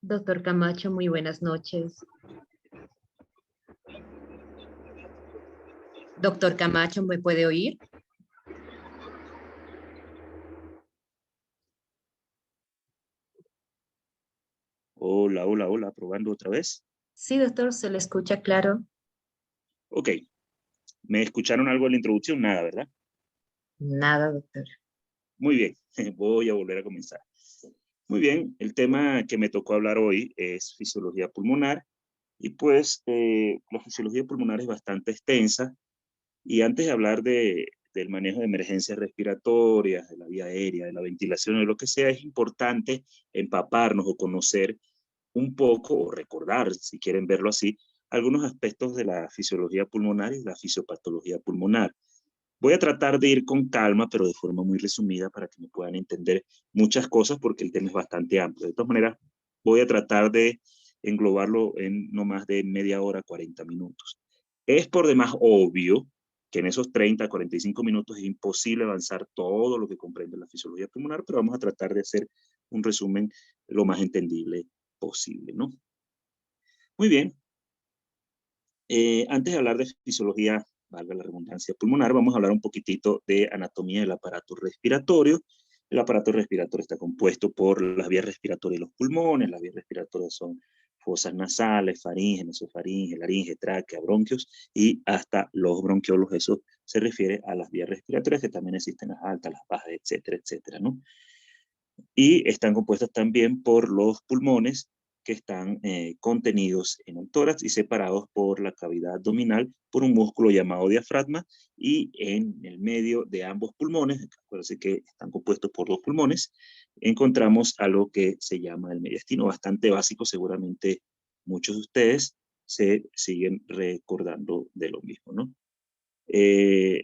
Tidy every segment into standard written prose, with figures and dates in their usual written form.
Doctor Camacho, muy buenas noches. Doctor Camacho, ¿me puede oír? Hola, hola, hola, probando otra vez. Sí, doctor, se le escucha claro. Ok, ¿me escucharon algo en la introducción? Nada, ¿verdad? Nada, doctor. Muy bien, voy a volver a comenzar. Muy bien, el tema que me tocó hablar hoy es fisiología pulmonar y pues la fisiología pulmonar es bastante extensa y antes de hablar del manejo de emergencias respiratorias, de la vía aérea, de la ventilación o de lo que sea, es importante empaparnos o conocer un poco o recordar, si quieren verlo así, algunos aspectos de la fisiología pulmonar y la fisiopatología pulmonar. Voy a tratar de ir con calma, pero de forma muy resumida para que me puedan entender muchas cosas porque el tema es bastante amplio. De todas maneras, voy a tratar de englobarlo en no más de media hora, 40 minutos. Es por demás obvio que en esos 30, 45 minutos es imposible avanzar todo lo que comprende la fisiología pulmonar, pero vamos a tratar de hacer un resumen lo más entendible posible, ¿no? Muy bien. Antes de hablar de fisiología, valga la redundancia, pulmonar, vamos a hablar un poquitito de anatomía del aparato respiratorio. El aparato respiratorio está compuesto por las vías respiratorias y los pulmones. Las vías respiratorias son fosas nasales, faringe, nasofaringe, laringe, tráquea, bronquios y hasta los bronquiolos. Eso se refiere a las vías respiratorias que también existen las altas, las bajas, etcétera, etcétera, ¿no? Y están compuestas también por los pulmones que están contenidos en el tórax y separados por la cavidad abdominal por un músculo llamado diafragma, y en el medio de ambos pulmones, acuérdense que están compuestos por dos pulmones, encontramos algo que se llama el mediastino, bastante básico, seguramente muchos de ustedes se siguen recordando de lo mismo, ¿no? Eh,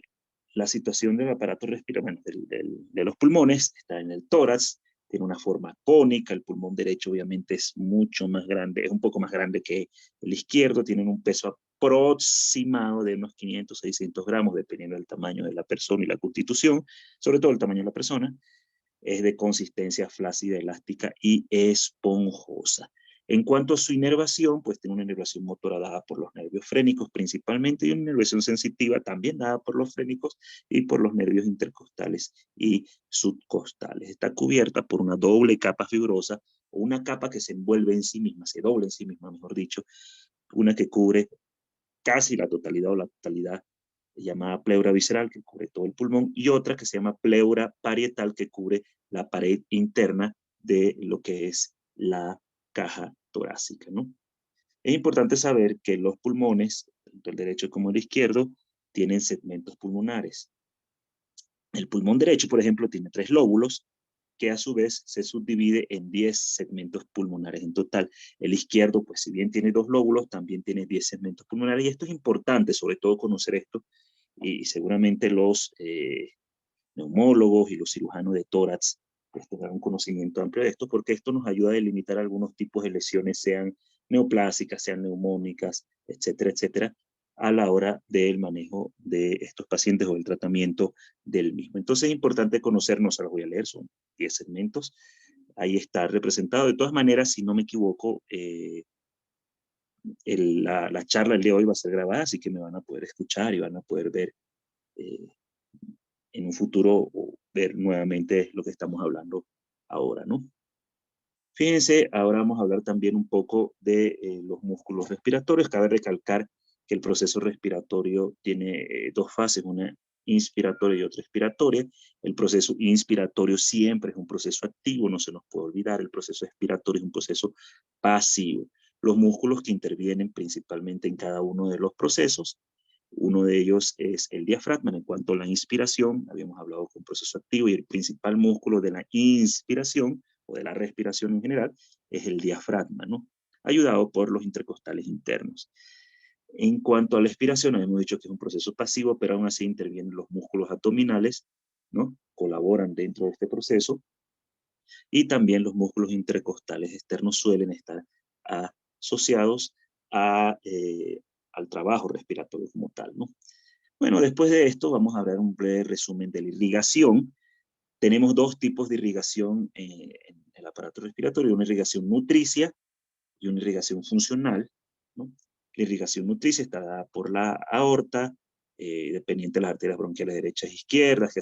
la situación del aparato respiratorio, bueno, de los pulmones, está en el tórax, tiene una forma cónica. El pulmón derecho obviamente es mucho más grande, es un poco más grande que el izquierdo, tienen un peso aproximado de unos 500, 600 gramos, dependiendo del tamaño de la persona y la constitución, sobre todo el tamaño de la persona. Es de consistencia flácida, elástica y esponjosa. En cuanto a su inervación, pues tiene una inervación motora dada por los nervios frénicos principalmente, y una inervación sensitiva también dada por los frénicos y por los nervios intercostales y subcostales. Está cubierta por una doble capa fibrosa, o una capa que se envuelve en sí misma, se dobla en sí misma, mejor dicho, una que cubre casi la totalidad o la totalidad llamada pleura visceral, que cubre todo el pulmón, y otra que se llama pleura parietal, que cubre la pared interna de lo que es la caja torácica, ¿no? Es importante saber que los pulmones, tanto el derecho como el izquierdo, tienen segmentos pulmonares. El pulmón derecho, por ejemplo, tiene 3 lóbulos, que a su vez se subdivide en 10 segmentos pulmonares en total. El izquierdo, pues si bien tiene 2 lóbulos, también tiene 10 segmentos pulmonares, y esto es importante, sobre todo conocer esto, y seguramente los neumólogos y los cirujanos de tórax pues tendrán un conocimiento amplio de esto, porque esto nos ayuda a delimitar algunos tipos de lesiones, sean neoplásicas, sean neumónicas, etcétera, etcétera, a la hora del manejo de estos pacientes o el tratamiento del mismo. Entonces es importante conocer, no se los voy a leer, son 10 segmentos, ahí está representado. De todas maneras, si no me equivoco, la charla del día de hoy va a ser grabada, así que me van a poder escuchar y van a poder ver eh, en un futuro, o ver nuevamente lo que estamos hablando ahora, ¿no? Fíjense, ahora vamos a hablar también un poco de los músculos respiratorios. Cabe recalcar que el proceso respiratorio tiene dos fases, una inspiratoria y otra expiratoria. El proceso inspiratorio siempre es un proceso activo, no se nos puede olvidar. El proceso expiratorio es un proceso pasivo. Los músculos que intervienen principalmente en cada uno de los procesos, uno de ellos es el diafragma. En cuanto a la inspiración, habíamos hablado con proceso activo, y el principal músculo de la inspiración o de la respiración en general es el diafragma, ¿no? Ayudado por los intercostales internos. En cuanto a la expiración, hemos dicho que es un proceso pasivo, pero aún así intervienen los músculos abdominales, ¿no? Colaboran dentro de este proceso, y también los músculos intercostales externos suelen estar asociados al trabajo respiratorio como tal, ¿no? Bueno, después de esto vamos a ver un breve resumen de la irrigación. Tenemos dos tipos de irrigación en el aparato respiratorio: una irrigación nutricia y una irrigación funcional, ¿no? La irrigación nutricia está dada por la aorta, dependiente de las arterias bronquiales derechas e izquierdas, que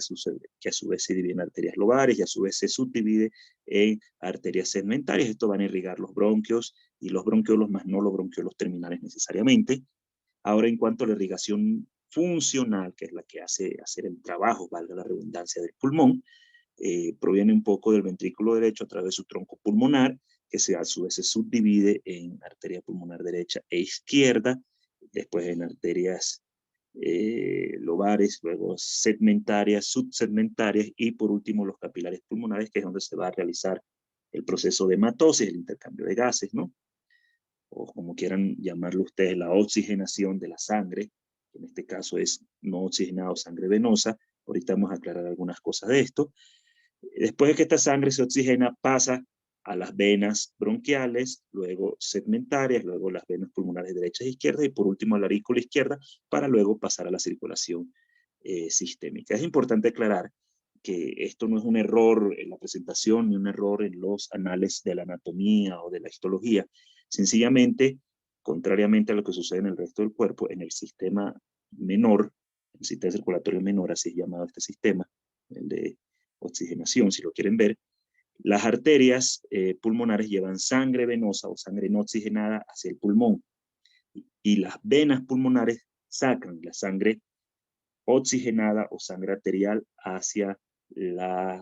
a su vez se divide en arterias lobares y a su vez se subdivide en arterias segmentarias. Esto van a irrigar los bronquios y los bronquiolos, más no los bronquiolos terminales necesariamente. Ahora, en cuanto a la irrigación funcional, que es la que hace hacer el trabajo, valga la redundancia, del pulmón, proviene un poco del ventrículo derecho a través de su tronco pulmonar, que a su vez se subdivide en arteria pulmonar derecha e izquierda, después en arterias lobares, luego segmentarias, subsegmentarias y por último los capilares pulmonares, que es donde se va a realizar el proceso de hematosis, el intercambio de gases, ¿no? O como quieran llamarlo ustedes, la oxigenación de la sangre, que en este caso es no oxigenada o sangre venosa. Ahorita vamos a aclarar algunas cosas de esto. Después de que esta sangre se oxigena, pasa a las venas bronquiales, luego segmentarias, luego las venas pulmonares derechas e izquierdas y por último a la aurícula izquierda para luego pasar a la circulación sistémica. Es importante aclarar que esto no es un error en la presentación ni un error en los anales de la anatomía o de la histología. Sencillamente, contrariamente a lo que sucede en el resto del cuerpo, en el sistema menor, el sistema circulatorio menor, así es llamado este sistema, el de oxigenación, si lo quieren ver, las arterias pulmonares llevan sangre venosa o sangre no oxigenada hacia el pulmón y las venas pulmonares sacan la sangre oxigenada o sangre arterial hacia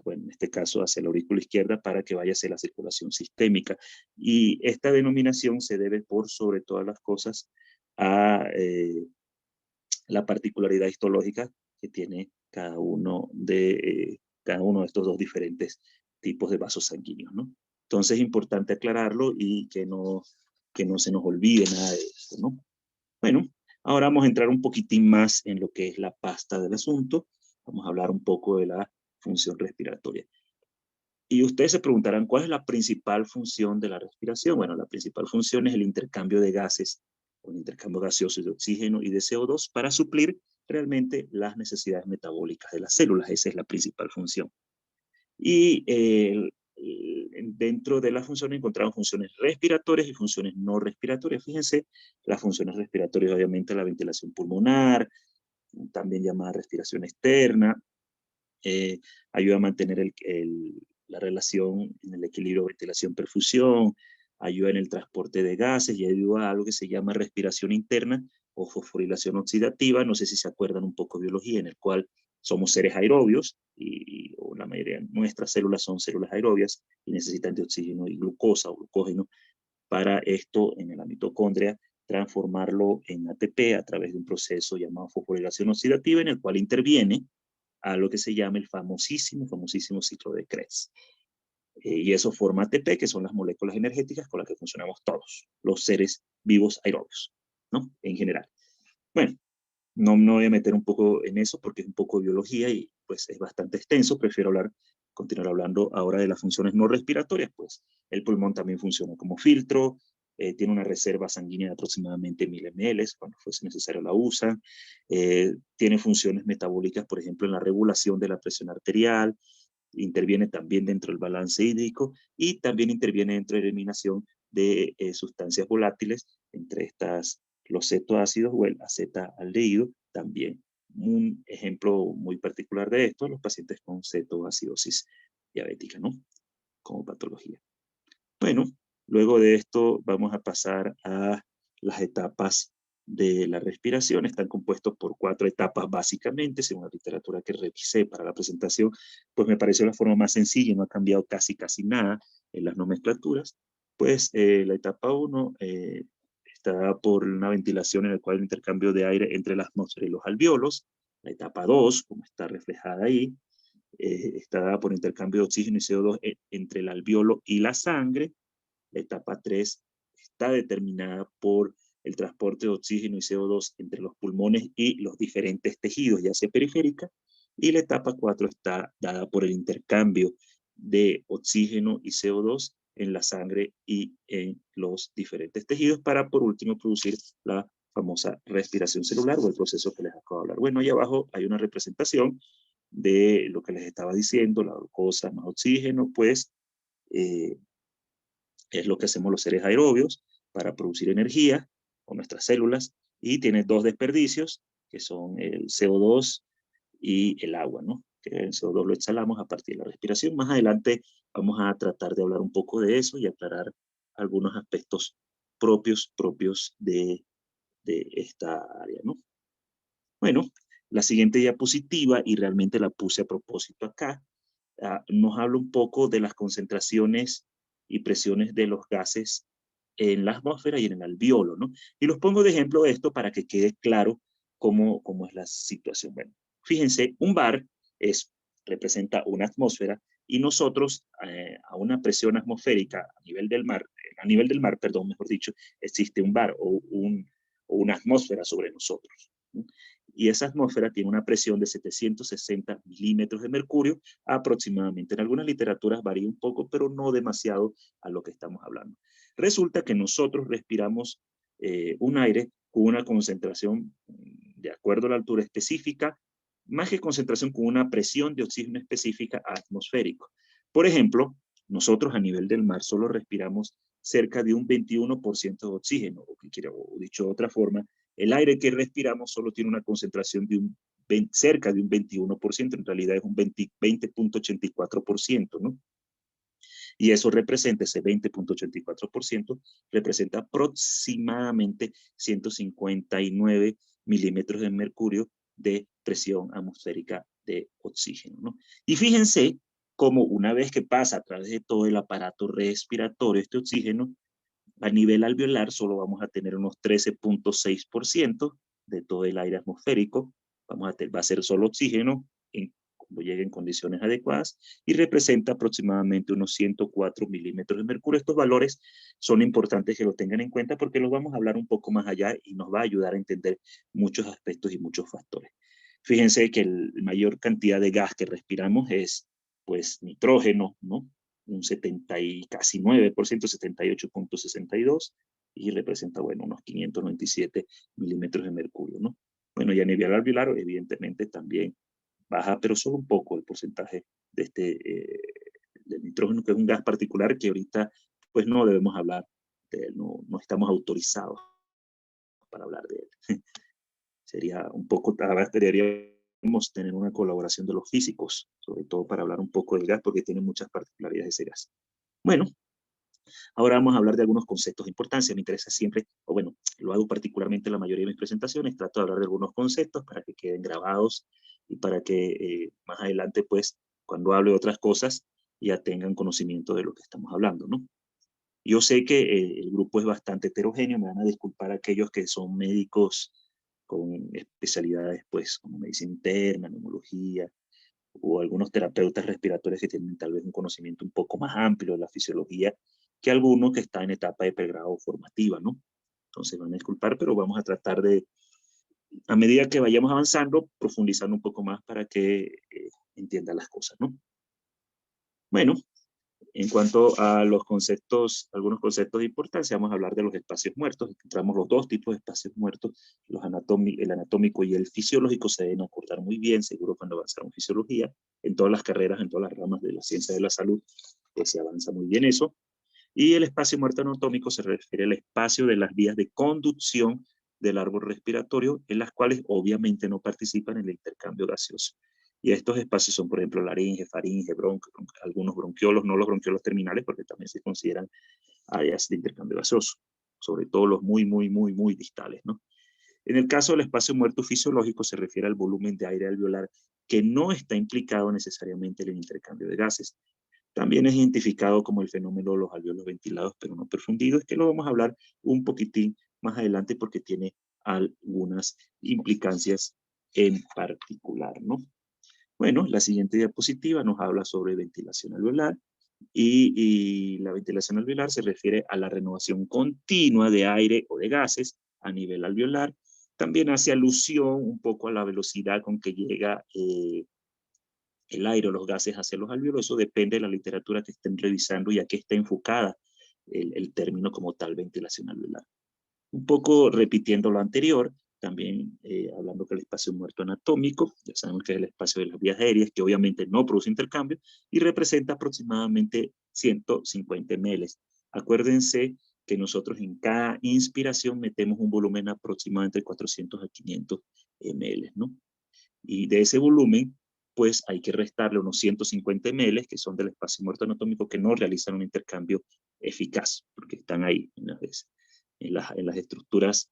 bueno, en este caso hacia la aurícula izquierda para que vaya hacia la circulación sistémica. Y esta denominación se debe por sobre todas las cosas a la particularidad histológica que tiene cada uno de estos dos diferentes tipos de vasos sanguíneos, ¿no? Entonces es importante aclararlo y que no se nos olvide nada de esto, ¿no? Bueno, ahora vamos a entrar un poquitín más en lo que es la pasta del asunto. Vamos a hablar un poco de la función respiratoria. Y ustedes se preguntarán, ¿cuál es la principal función de la respiración? Bueno, la principal función es el intercambio de gases, o el intercambio gaseoso de oxígeno y de CO2 para suplir realmente las necesidades metabólicas de las células. Esa es la principal función. Y dentro de las funciones encontramos funciones respiratorias y funciones no respiratorias. Fíjense, las funciones respiratorias, obviamente, la ventilación pulmonar, también llamada respiración externa, ayuda a mantener la relación en el equilibrio ventilación-perfusión, ayuda en el transporte de gases y ayuda a algo que se llama respiración interna o fosforilación oxidativa. No sé si se acuerdan un poco de biología, en el cual somos seres aerobios y la mayoría de nuestras células son células aerobias y necesitan de oxígeno y glucosa o glucógeno para esto en la mitocondria transformarlo en ATP a través de un proceso llamado fosforilación oxidativa en el cual interviene a lo que se llama el famosísimo ciclo de Krebs. Y eso forma ATP, que son las moléculas energéticas con las que funcionamos todos, los seres vivos aerobios, ¿no? En general. Bueno, no me voy a meter un poco en eso porque es un poco de biología y pues es bastante extenso. Prefiero continuar hablando ahora de las funciones no respiratorias. Pues el pulmón también funciona como filtro, tiene una reserva sanguínea de aproximadamente 1000 ml, cuando fuese necesario la usan. Tiene funciones metabólicas, por ejemplo, en la regulación de la presión arterial, interviene también dentro del balance hídrico y también interviene dentro de la eliminación de sustancias volátiles, entre estas los cetoácidos o el acetaldehído también. Un ejemplo muy particular de esto, los pacientes con cetoacidosis diabética, ¿no? Como patología. Bueno, luego de esto vamos a pasar a las etapas de la respiración. Están compuestos por 4 etapas básicamente, según la literatura que revisé para la presentación, pues me pareció la forma más sencilla y no ha cambiado casi nada en las nomenclaturas. Pues la etapa 1 está dada por una ventilación en la cual el intercambio de aire entre la atmósfera y los alvéolos. La etapa 2, como está reflejada ahí, está dada por intercambio de oxígeno y CO2 entre el alvéolo y la sangre. La etapa 3 está determinada por el transporte de oxígeno y CO2 entre los pulmones y los diferentes tejidos, ya sea periférica. Y la etapa 4 está dada por el intercambio de oxígeno y CO2 en la sangre y en los diferentes tejidos para, por último, producir la famosa respiración celular o el proceso que les acabo de hablar. Bueno, ahí abajo hay una representación de lo que les estaba diciendo, la glucosa más oxígeno, pues Es lo que hacemos los seres aerobios para producir energía con nuestras células, y tiene dos desperdicios, que son el CO2 y el agua, ¿no? Que el CO2 lo exhalamos a partir de la respiración. Más adelante vamos a tratar de hablar un poco de eso y aclarar algunos aspectos propios de esta área, ¿no? Bueno, la siguiente diapositiva, y realmente la puse a propósito acá, nos habla un poco de las concentraciones y presiones de los gases en la atmósfera y en el alveolo, ¿no? Y los pongo de ejemplo esto para que quede claro cómo es la situación. Bueno, fíjense, un bar representa una atmósfera, y nosotros a una presión atmosférica a nivel del mar, perdón, mejor dicho, existe un bar o una atmósfera sobre nosotros, ¿no? Y esa atmósfera tiene una presión de 760 milímetros de mercurio aproximadamente. En algunas literaturas varía un poco, pero no demasiado a lo que estamos hablando. Resulta que nosotros respiramos un aire con una concentración, de acuerdo a la altura específica, más que concentración, con una presión de oxígeno específica atmosférico. Por ejemplo, nosotros a nivel del mar solo respiramos cerca de un 21% de oxígeno, o dicho de otra forma, el aire que respiramos solo tiene una concentración de cerca de un 21%, en realidad es un 20.84%, ¿no? Y eso representa, ese 20.84%, representa aproximadamente 159 milímetros de mercurio de presión atmosférica de oxígeno, ¿no? Y fíjense cómo una vez que pasa a través de todo el aparato respiratorio, este oxígeno, a nivel alveolar solo vamos a tener unos 13.6% de todo el aire atmosférico. Va a ser solo oxígeno cuando llegue en condiciones adecuadas, y representa aproximadamente unos 104 milímetros de mercurio. Estos valores son importantes que lo tengan en cuenta porque los vamos a hablar un poco más allá y nos va a ayudar a entender muchos aspectos y muchos factores. Fíjense que la mayor cantidad de gas que respiramos es pues nitrógeno, ¿no? Un 70 y casi 9%, 78.62, y representa, bueno, unos 597 milímetros de mercurio, ¿no? Bueno, y a nivel alveolar, evidentemente también baja, pero solo un poco el porcentaje del nitrógeno, que es un gas particular que ahorita, pues no debemos hablar de él, no estamos autorizados para hablar de él. Sería un poco, deberíamos tener una colaboración de los físicos, sobre todo para hablar un poco del gas, porque tiene muchas particularidades ese gas. Bueno, ahora vamos a hablar de algunos conceptos de importancia. Me interesa siempre, o bueno, lo hago particularmente en la mayoría de mis presentaciones, trato de hablar de algunos conceptos para que queden grabados y para que más adelante, pues, cuando hable de otras cosas, ya tengan conocimiento de lo que estamos hablando, ¿no? Yo sé que el grupo es bastante heterogéneo, me van a disculpar aquellos que son médicos con especialidades, pues, como medicina interna, neumología, o algunos terapeutas respiratorios que tienen tal vez un conocimiento un poco más amplio de la fisiología que algunos que están en etapa de pregrado formativa, ¿no? Entonces van a disculpar, pero vamos a tratar de, a medida que vayamos avanzando, profundizar un poco más para que entiendan las cosas, ¿no? Bueno, en cuanto a los conceptos, algunos conceptos de importancia, vamos a hablar de los espacios muertos. Encontramos los dos tipos de espacios muertos, el anatómico y el fisiológico. Se deben acordar muy bien, seguro cuando avanzaron fisiología. En todas las carreras, en todas las ramas de la ciencia de la salud, pues se avanza muy bien eso. Y el espacio muerto anatómico se refiere al espacio de las vías de conducción del árbol respiratorio, en las cuales obviamente no participan en el intercambio gaseoso. Y estos espacios son, por ejemplo, laringe, faringe, algunos bronquiolos, no los bronquiolos terminales, porque también se consideran áreas de intercambio gaseoso, sobre todo los muy distales, ¿no? En el caso del espacio muerto fisiológico se refiere al volumen de aire alveolar que no está implicado necesariamente en el intercambio de gases. También es identificado como el fenómeno de los alveolos ventilados pero no perfundidos, que lo vamos a hablar un poquitín más adelante porque tiene algunas implicancias en particular, ¿no? Bueno, la siguiente diapositiva nos habla sobre ventilación alveolar, y la ventilación alveolar se refiere a la renovación continua de aire o de gases a nivel alveolar. También hace alusión un poco a la velocidad con que llega el aire o los gases hacia los alveolos. Eso depende de la literatura que estén revisando y a qué está enfocada el término como tal, ventilación alveolar. Un poco repitiendo lo anterior, también hablando que el espacio muerto anatómico, ya sabemos que es el espacio de las vías aéreas, que obviamente no produce intercambio y representa aproximadamente 150 ml Acuérdense que nosotros en cada inspiración metemos un volumen aproximadamente de 400 a 500 ml, ¿no? Y de ese volumen, pues hay que restarle unos 150 ml, que son del espacio muerto anatómico, que no realizan un intercambio eficaz, porque están ahí en las estructuras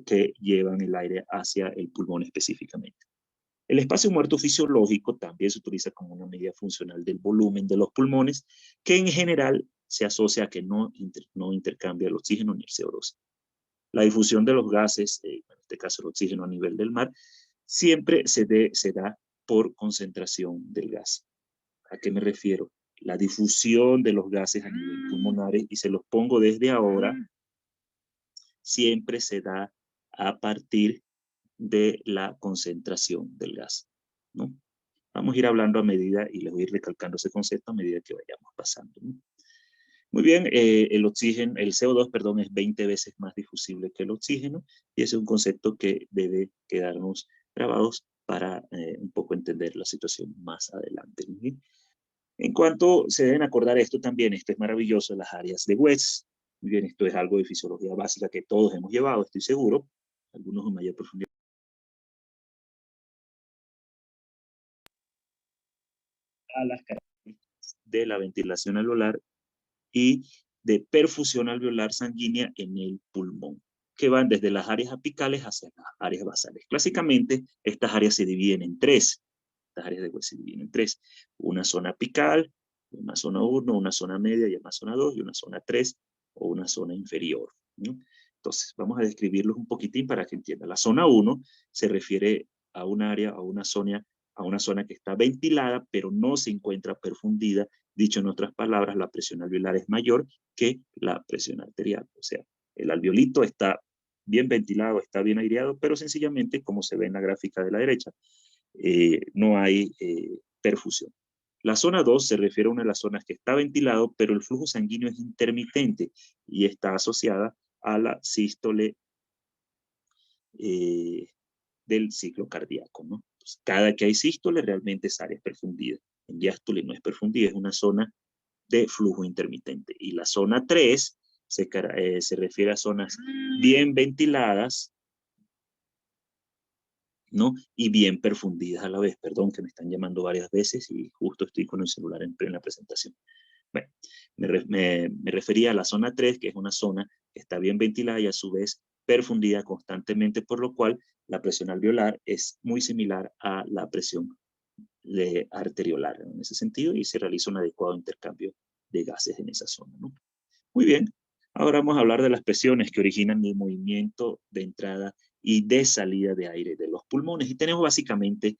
que llevan el aire hacia el pulmón específicamente. El espacio muerto fisiológico también se utiliza como una medida funcional del volumen de los pulmones, que en general se asocia a que no intercambia el oxígeno ni el CO2. La difusión de los gases, en este caso el oxígeno a nivel del mar, siempre se da por concentración del gas. ¿A qué me refiero? La difusión de los gases a nivel pulmonar, y se los pongo desde ahora, siempre se da a partir de la concentración del gas, ¿no? Vamos a ir hablando a medida, y les voy a ir recalcando ese concepto a medida que vayamos pasando, ¿no? Muy bien, el CO2, perdón, es 20 veces más difusible que el oxígeno, y ese es un concepto que debe quedarnos grabados para un poco entender la situación más adelante, ¿no? En cuanto se deben acordar esto también, esto es maravilloso, las áreas de West. Muy bien, esto es algo de fisiología básica que todos hemos llevado, estoy seguro, algunos en mayor profundidad. A las características de la ventilación alveolar y de perfusión alveolar sanguínea en el pulmón, que van desde las áreas apicales hacia las áreas basales. Clásicamente, estas áreas se dividen en tres. Estas áreas de West se dividen en tres. Una zona apical, una zona 1, una zona media y una zona 2, y una zona 3 o una zona inferior, ¿no? Entonces, vamos a describirlos un poquitín para que entiendan. La zona 1 se refiere a un área, a una zona que está ventilada, pero no se encuentra perfundida. Dicho en otras palabras, la presión alveolar es mayor que la presión arterial. O sea, el alveolito está bien ventilado, está bien aireado, pero sencillamente, como se ve en la gráfica de la derecha, no hay perfusión. La zona 2 se refiere a una de las zonas que está ventilado, pero el flujo sanguíneo es intermitente y está asociada a la sístole del ciclo cardíaco, ¿no? Entonces, cada que hay sístole, realmente esa área es perfundida. En diástole no es perfundida, es una zona de flujo intermitente. Y la zona 3 se refiere a zonas bien ventiladas, ¿no? Y bien perfundidas a la vez. Perdón, que me están llamando varias veces y justo estoy con el celular en plena presentación. Bueno, me refería a la zona 3, que es una zona que está bien ventilada y a su vez perfundida constantemente, por lo cual la presión alveolar es muy similar a la presión arteriolar en ese sentido, y se realiza un adecuado intercambio de gases en esa zona, ¿no? Muy bien, ahora vamos a hablar de las presiones que originan el movimiento de entrada y de salida de aire de los pulmones, y tenemos básicamente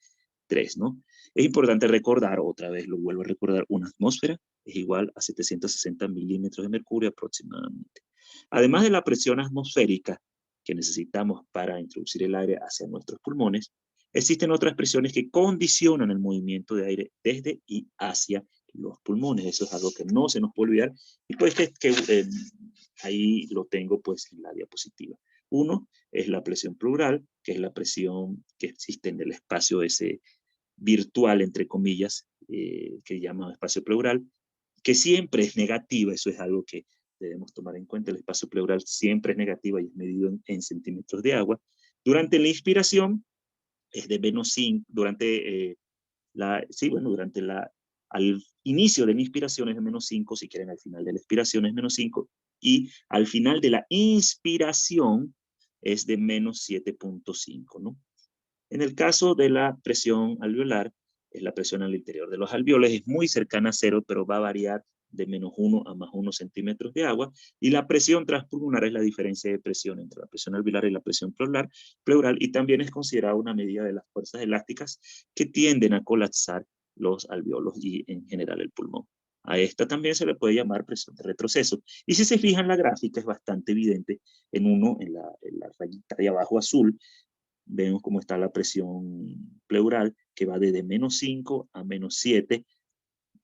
tres, ¿no? Es importante recordar, otra vez lo vuelvo a recordar, una atmósfera es igual a 760 milímetros de mercurio aproximadamente. Además de la presión atmosférica que necesitamos para introducir el aire hacia nuestros pulmones, existen otras presiones que condicionan el movimiento de aire desde y hacia los pulmones. Eso es algo que no se nos puede olvidar, y pues ahí lo tengo pues en la diapositiva. Uno es la presión pleural, que es la presión que existe en el espacio ese virtual, entre comillas, que llama espacio pleural, que siempre es negativa. Eso es algo que debemos tomar en cuenta. El espacio pleural siempre es negativa y es medido en centímetros de agua. Durante la inspiración es de -5, durante al inicio de la inspiración es de -5, si quieren al final de la expiración es -5, y al final de la inspiración es de -7.5, ¿no? En el caso de la presión alveolar, es la presión al interior de los alveoles, es muy cercana a cero, pero va a variar de -1 a +1 centímetros de agua, y la presión transpulmonar es la diferencia de presión entre la presión alveolar y la presión pleural, y también es considerada una medida de las fuerzas elásticas que tienden a colapsar los alveolos y en general el pulmón. A esta también se le puede llamar presión de retroceso. Y si se fijan, la gráfica es bastante evidente en la rayita de abajo azul. Vemos cómo está la presión pleural, que va desde -5 a -7,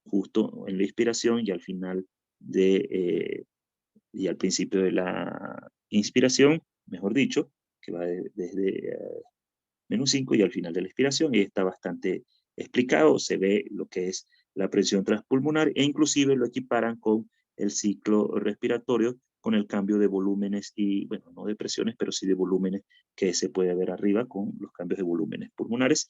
justo en la inspiración, y al final y al principio de la inspiración, mejor dicho, que va desde -5 y al final de la expiración, y está bastante explicado. Se ve lo que es la presión transpulmonar, e inclusive lo equiparan con el ciclo respiratorio con el cambio de volúmenes y, bueno, no de presiones, pero sí de volúmenes que se puede ver arriba con los cambios de volúmenes pulmonares.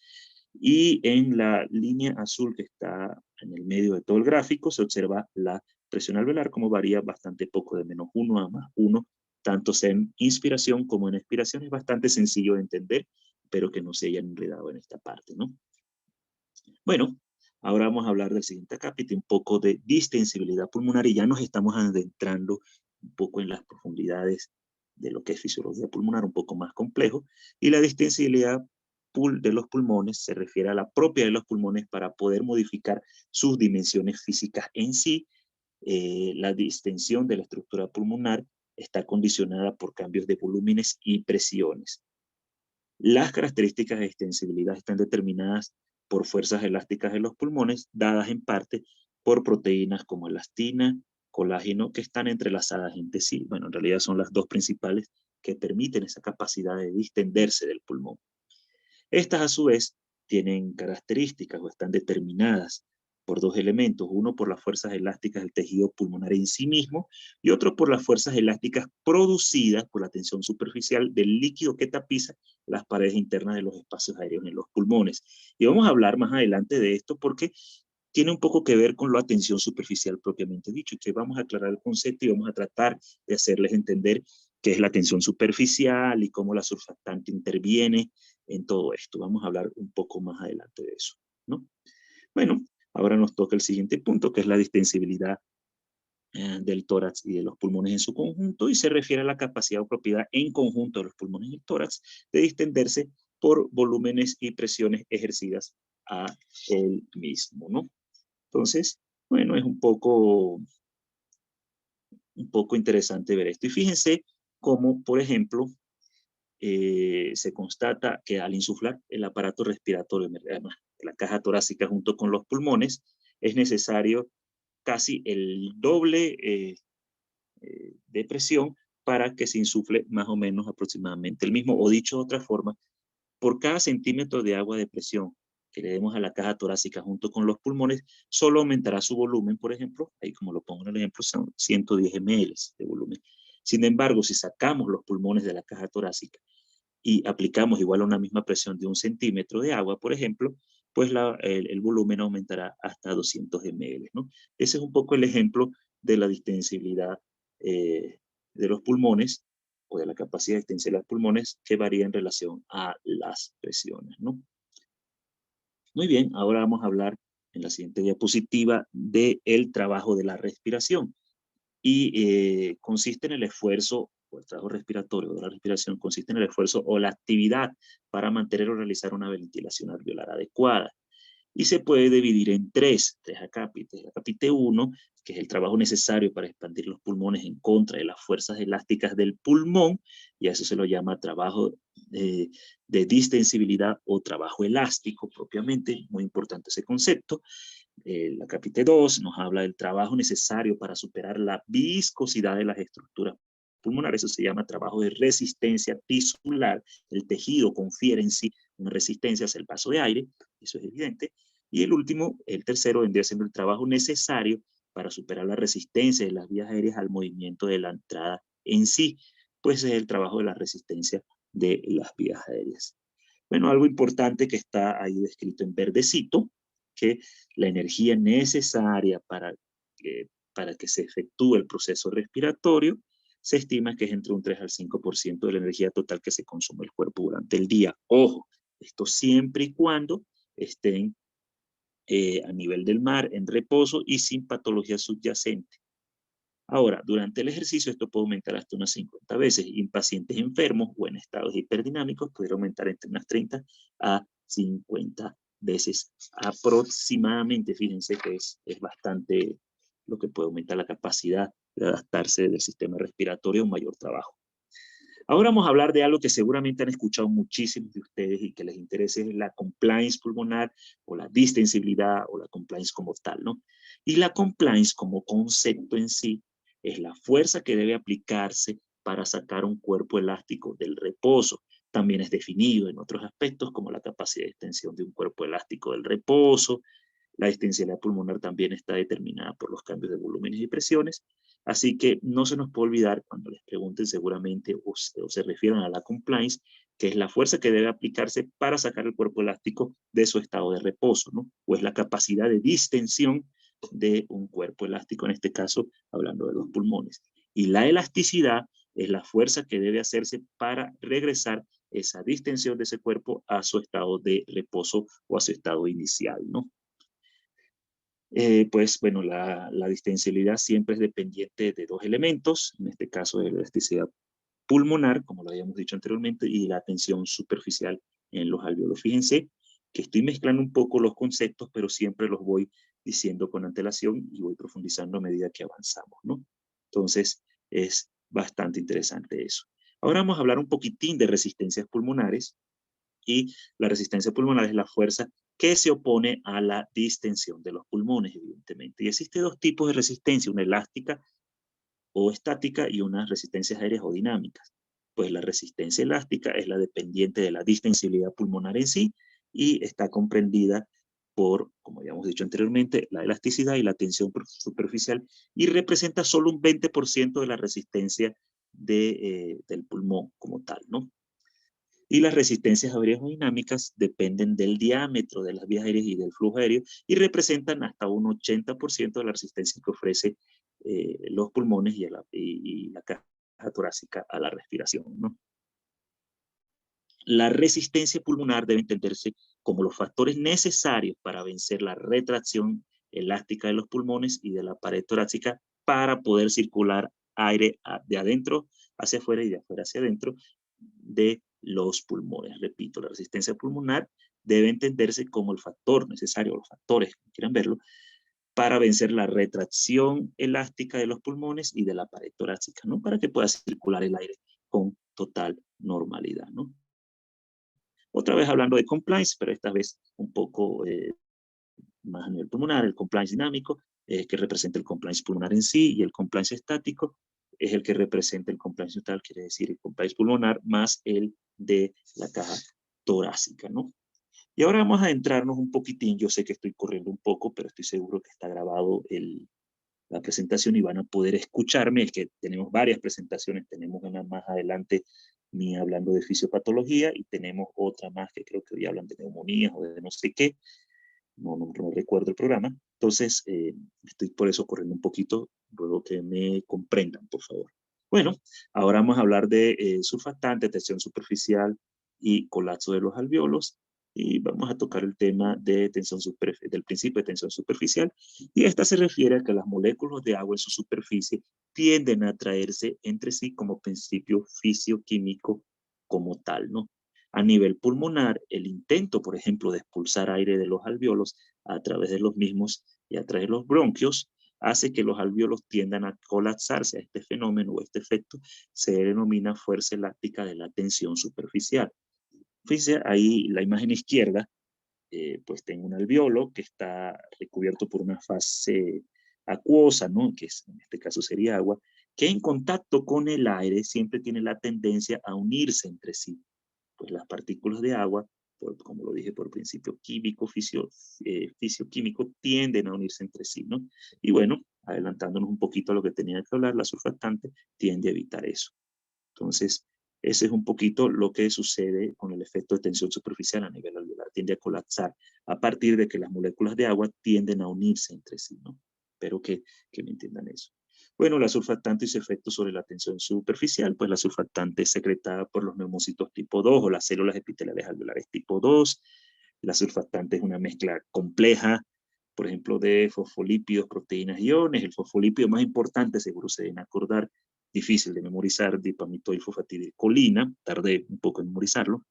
Y en la línea azul que está en el medio de todo el gráfico se observa la presión alveolar, como varía bastante poco, de -1 a +1, tanto sea en inspiración como en expiración. Es bastante sencillo de entender, pero que no se hayan enredado en esta parte, ¿no? Bueno, ahora vamos a hablar del siguiente capítulo, un poco de distensibilidad pulmonar, y ya nos estamos adentrando un poco en las profundidades de lo que es fisiología pulmonar, un poco más complejo, y la distensibilidad de los pulmones se refiere a la propia de los pulmones para poder modificar sus dimensiones físicas en sí. La distensión de la estructura pulmonar está condicionada por cambios de volúmenes y presiones. Las características de extensibilidad están determinadas por fuerzas elásticas de los pulmones, dadas en parte por proteínas como elastina, colágeno, que están entrelazadas entre sí. Bueno, en realidad son las dos principales que permiten esa capacidad de distenderse del pulmón. Estas, a su vez, tienen características o están determinadas por dos elementos, uno por las fuerzas elásticas del tejido pulmonar en sí mismo y otro por las fuerzas elásticas producidas por la tensión superficial del líquido que tapiza las paredes internas de los espacios aéreos en los pulmones. Y vamos a hablar más adelante de esto porque tiene un poco que ver con la tensión superficial propiamente dicho, y que vamos a aclarar el concepto y vamos a tratar de hacerles entender qué es la tensión superficial y cómo la surfactante interviene en todo esto. Vamos a hablar un poco más adelante de eso, ¿no? Bueno, ahora nos toca el siguiente punto, que es la distensibilidad del tórax y de los pulmones en su conjunto, y se refiere a la capacidad o propiedad en conjunto de los pulmones y el tórax de distenderse por volúmenes y presiones ejercidas a él mismo, ¿no? Entonces, bueno, es un poco interesante ver esto. Y fíjense cómo, por ejemplo, se constata que al insuflar el aparato respiratorio, además, la caja torácica junto con los pulmones, es necesario casi el doble de presión para que se insufle más o menos aproximadamente el mismo, o dicho de otra forma, por cada centímetro de agua de presión que le demos a la caja torácica junto con los pulmones, solo aumentará su volumen, por ejemplo, ahí como lo pongo en el ejemplo, son 110 ml de volumen. Sin embargo, si sacamos los pulmones de la caja torácica y aplicamos igual a una misma presión de 1 centímetro de agua, por ejemplo, pues el volumen aumentará hasta 200 ml, ¿no? Ese es un poco el ejemplo de la distensibilidad de los pulmones o de la capacidad de extensión de los pulmones que varía en relación a las presiones, ¿no? Muy bien, ahora vamos a hablar en la siguiente diapositiva del trabajo de la respiración. Y consiste en el esfuerzo, o el trabajo respiratorio de la respiración, consiste en el esfuerzo o la actividad para mantener o realizar una ventilación alveolar adecuada. Y se puede dividir en tres acápites. El acápite 1, que es el trabajo necesario para expandir los pulmones en contra de las fuerzas elásticas del pulmón, y a eso se lo llama trabajo de distensibilidad o trabajo elástico propiamente, muy importante ese concepto. La capítulo 2 nos habla del trabajo necesario para superar la viscosidad de las estructuras pulmonares. Eso se llama trabajo de resistencia tisular. El tejido confiere en sí una resistencia hacia el paso de aire, eso es evidente. Y el último, el tercero, vendría siendo el trabajo necesario para superar la resistencia de las vías aéreas al movimiento de la entrada en sí, pues es el trabajo de la resistencia de las vías aéreas. Bueno, algo importante que está ahí descrito en verdecito, que la energía necesaria para que se efectúe el proceso respiratorio se estima que es entre un 3 al 5% de la energía total que se consume el cuerpo durante el día. Ojo, esto siempre y cuando estén a nivel del mar, en reposo y sin patología subyacente. Ahora, durante el ejercicio esto puede aumentar hasta unas 50 veces y en pacientes enfermos o en estados hiperdinámicos puede aumentar entre unas 30 a 50 veces aproximadamente. Fíjense que es bastante lo que puede aumentar la capacidad de adaptarse del sistema respiratorio a un mayor trabajo. Ahora vamos a hablar de algo que seguramente han escuchado muchísimos de ustedes y que les interese, es la compliance pulmonar o la distensibilidad o la compliance como tal, ¿no? Y la compliance como concepto en sí es la fuerza que debe aplicarse para sacar un cuerpo elástico del reposo. También es definido en otros aspectos como la capacidad de extensión de un cuerpo elástico del reposo, La distensibilidad pulmonar también está determinada por los cambios de volúmenes y presiones, así que no se nos puede olvidar cuando les pregunten seguramente o se refieran a la compliance, que es la fuerza que debe aplicarse para sacar el cuerpo elástico de su estado de reposo, ¿no? O es la capacidad de distensión de un cuerpo elástico, en este caso hablando de los pulmones. Y la elasticidad es la fuerza que debe hacerse para regresar esa distensión de ese cuerpo a su estado de reposo o a su estado inicial, ¿no? Pues bueno, la distensibilidad siempre es dependiente de dos elementos, en este caso de la elasticidad pulmonar, como lo habíamos dicho anteriormente, y la tensión superficial en los alvéolos. Fíjense que estoy mezclando un poco los conceptos, pero siempre los voy diciendo con antelación y voy profundizando a medida que avanzamos, ¿no? Entonces, es bastante interesante eso. Ahora vamos a hablar un poquitín de resistencias pulmonares, y la resistencia pulmonar es la fuerza que se opone a la distensión de los pulmones, evidentemente. Y existe dos tipos de resistencia, una elástica o estática y unas resistencias aéreas o dinámicas. Pues la resistencia elástica es la dependiente de la distensibilidad pulmonar en sí y está comprendida por, como habíamos dicho anteriormente, la elasticidad y la tensión superficial y representa solo un 20% de la resistencia del pulmón como tal, ¿no? Y las resistencias aerodinámicas dependen del diámetro de las vías aéreas y del flujo aéreo y representan hasta un 80% de la resistencia que ofrece los pulmones y la caja torácica a la respiración, ¿no? La resistencia pulmonar debe entenderse como los factores necesarios para vencer la retracción elástica de los pulmones y de la pared torácica para poder circular aire de adentro hacia afuera y de afuera hacia adentro de los pulmones. Repito, la resistencia pulmonar debe entenderse como el factor necesario, los factores, como quieran verlo, para vencer la retracción elástica de los pulmones y de la pared torácica, ¿no? Para que pueda circular el aire con total normalidad, ¿no? Otra vez hablando de compliance, pero esta vez un poco más a nivel pulmonar, el compliance dinámico, que representa el compliance pulmonar en sí, y el compliance estático es el que representa el compliance total, quiere decir el compliance pulmonar más el de la caja torácica, ¿no? Y ahora vamos a adentrarnos un poquitín, yo sé que estoy corriendo un poco, pero estoy seguro que está grabado la presentación y van a poder escucharme, es que tenemos varias presentaciones, tenemos una más adelante mía hablando de fisiopatología y tenemos otra más que creo que hoy hablan de neumonías o de no sé qué, no recuerdo el programa, entonces estoy por eso corriendo un poquito, luego que me comprendan, por favor. Bueno, ahora vamos a hablar de surfactante, tensión superficial y colapso de los alvéolos, y vamos a tocar el tema de del principio de tensión superficial, y esta se refiere a que las moléculas de agua en su superficie tienden a atraerse entre sí como principio fisioquímico como tal, ¿no? A nivel pulmonar, el intento, por ejemplo, de expulsar aire de los alvéolos a través de los mismos y a través de los bronquios, hace que los alvéolos tiendan a colapsarse. A este fenómeno o este efecto se denomina fuerza elástica de la tensión superficial. Fíjense ahí la imagen izquierda, pues tengo un alvéolo que está recubierto por una fase acuosa, ¿no? Que en este caso sería agua, que en contacto con el aire siempre tiene la tendencia a unirse entre sí. Pues las partículas de agua, como lo dije por principio químico, fisioquímico, tienden a unirse entre sí, ¿no? Y bueno, adelantándonos un poquito a lo que tenía que hablar, la surfactante tiende a evitar eso. Entonces, ese es un poquito lo que sucede con el efecto de tensión superficial a nivel alveolar, tiende a colapsar a partir de que las moléculas de agua tienden a unirse entre sí, ¿no? Espero que me entiendan eso. Bueno, la surfactante y su efecto sobre la tensión superficial, pues la surfactante es secretada por los neumocitos tipo 2 o las células epiteliales alveolares tipo 2. La surfactante es una mezcla compleja, por ejemplo, de fosfolípidos, proteínas y iones. El fosfolípido más importante, seguro se deben acordar, difícil de memorizar, dipamitoilfosfatidilcolina, tardé un poco en memorizarlo,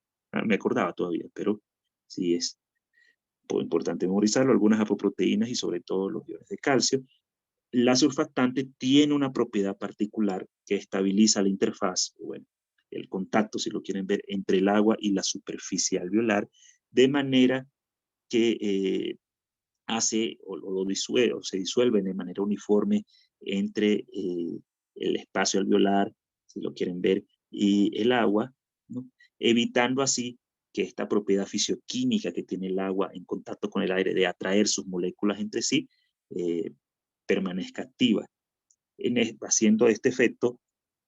me acordaba todavía, pero sí es importante memorizarlo, algunas apoproteínas y sobre todo los iones de calcio. La surfactante tiene una propiedad particular que estabiliza la interfaz, bueno, el contacto, si lo quieren ver, entre el agua y la superficie alveolar, de manera que hace o disuelve, o se disuelve de manera uniforme entre el espacio alveolar, si lo quieren ver, y el agua, ¿no? Evitando así que esta propiedad fisioquímica que tiene el agua en contacto con el aire de atraer sus moléculas entre sí, permanezca activa, haciendo este efecto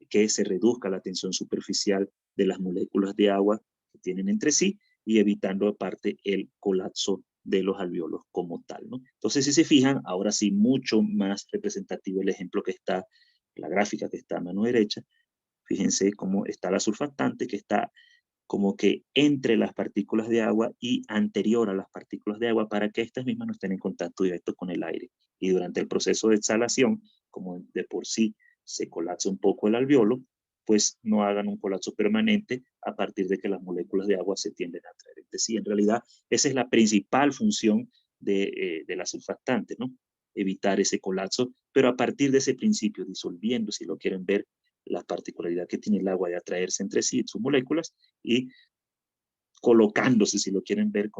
que se reduzca la tensión superficial de las moléculas de agua que tienen entre sí y evitando aparte el colapso de los alvéolos como tal, ¿no? Entonces, si se fijan, ahora sí mucho más representativo el ejemplo que está, la gráfica que está a mano derecha. Fíjense cómo está la surfactante que está como que entre las partículas de agua y anterior a las partículas de agua para que estas mismas no estén en contacto directo con el aire. Y durante el proceso de exhalación, como de por sí se colapsa un poco el alvéolo, pues no hagan un colapso permanente a partir de que las moléculas de agua se tienden a atraer entre sí. En realidad, esa es la principal función de la surfactante, ¿no? Evitar ese colapso, pero a partir de ese principio, disolviendo, si lo quieren ver, la particularidad que tiene el agua de atraerse entre sí sus moléculas y colocándose, si lo quieren ver,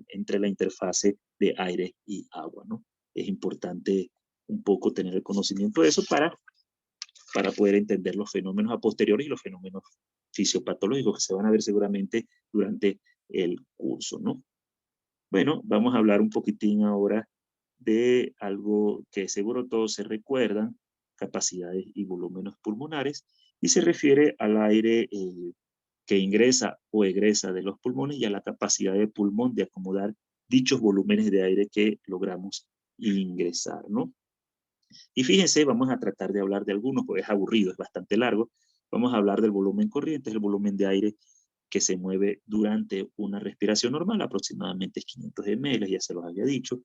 entre la interfase de aire y agua, ¿no? Es importante un poco tener el conocimiento de eso para poder entender los fenómenos a posteriori y los fenómenos fisiopatológicos que se van a ver seguramente durante el curso, ¿no? Bueno, vamos a hablar un poquitín ahora de algo que seguro todos se recuerdan, capacidades y volúmenes pulmonares, y se refiere al aire que ingresa o egresa de los pulmones y a la capacidad de pulmón de acomodar dichos volúmenes de aire que logramos ingresar, ¿no? Y fíjense, vamos a tratar de hablar de algunos, porque es aburrido, es bastante largo. Vamos a hablar del volumen corriente, es el volumen de aire que se mueve durante una respiración normal, aproximadamente es 500 ml, ya se los había dicho.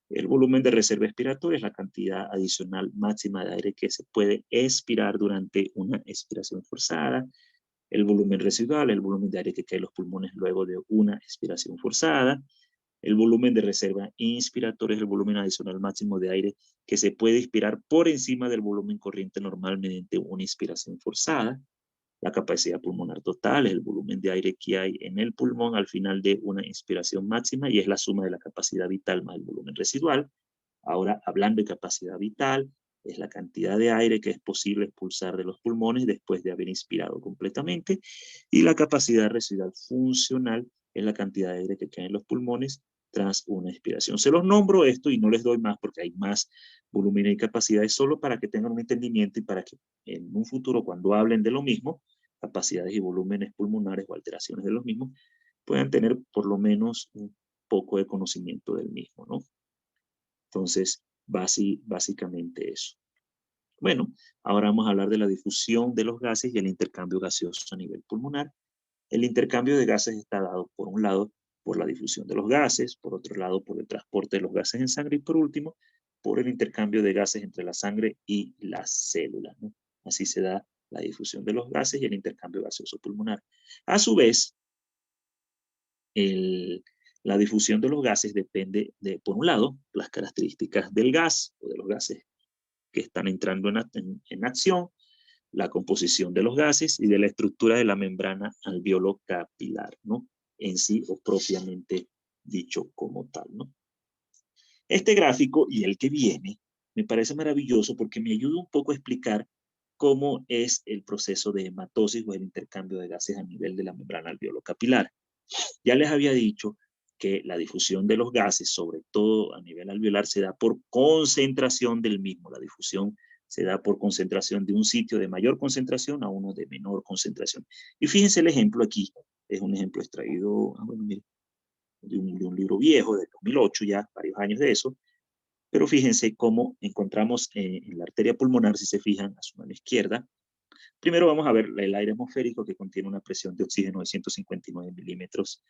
El volumen de reserva expiratoria es la cantidad adicional máxima de aire que se puede expirar durante una expiración forzada. El volumen residual, el volumen de aire que cae en los pulmones luego de una expiración forzada. El volumen de reserva inspiratoria es el volumen adicional máximo de aire que se puede inspirar por encima del volumen corriente normal mediante una inspiración forzada. La capacidad pulmonar total es el volumen de aire que hay en el pulmón al final de una inspiración máxima y es la suma de la capacidad vital más el volumen residual. Ahora, hablando de capacidad vital, es la cantidad de aire que es posible expulsar de los pulmones después de haber inspirado completamente. Y la capacidad residual funcional es la cantidad de aire que queda en los pulmones tras una expiración. Se los nombro esto y no les doy más porque hay más volumen y capacidades solo para que tengan un entendimiento y para que en un futuro cuando hablen de lo mismo, capacidades y volúmenes pulmonares o alteraciones de los mismos, puedan tener por lo menos un poco de conocimiento del mismo, ¿no? Entonces, básicamente eso. Bueno, ahora vamos a hablar de la difusión de los gases y el intercambio gaseoso a nivel pulmonar. El intercambio de gases está dado, por un lado, por la difusión de los gases, por otro lado, por el transporte de los gases en sangre y, por último, por el intercambio de gases entre la sangre y las células, ¿no? Así se da la difusión de los gases y el intercambio gaseoso pulmonar. A su vez, la difusión de los gases depende de, por un lado, las características del gas o de los gases que están entrando en acción, la composición de los gases y de la estructura de la membrana alveolo-capilar, ¿no? En sí o propiamente dicho como tal, ¿no? Este gráfico y el que viene me parece maravilloso porque me ayuda un poco a explicar cómo es el proceso de hematosis o el intercambio de gases a nivel de la membrana alveolo-capilar. Ya les había dicho que la difusión de los gases, sobre todo a nivel alveolar, se da por concentración del mismo. La difusión se da por concentración de un sitio de mayor concentración a uno de menor concentración. Y fíjense el ejemplo aquí, es un ejemplo extraído bueno, mire, de un libro viejo, de 2008, ya varios años de eso, pero fíjense cómo encontramos en la arteria pulmonar, si se fijan, a su mano izquierda. Primero vamos a ver el aire atmosférico que contiene una presión de oxígeno de 159 milímetros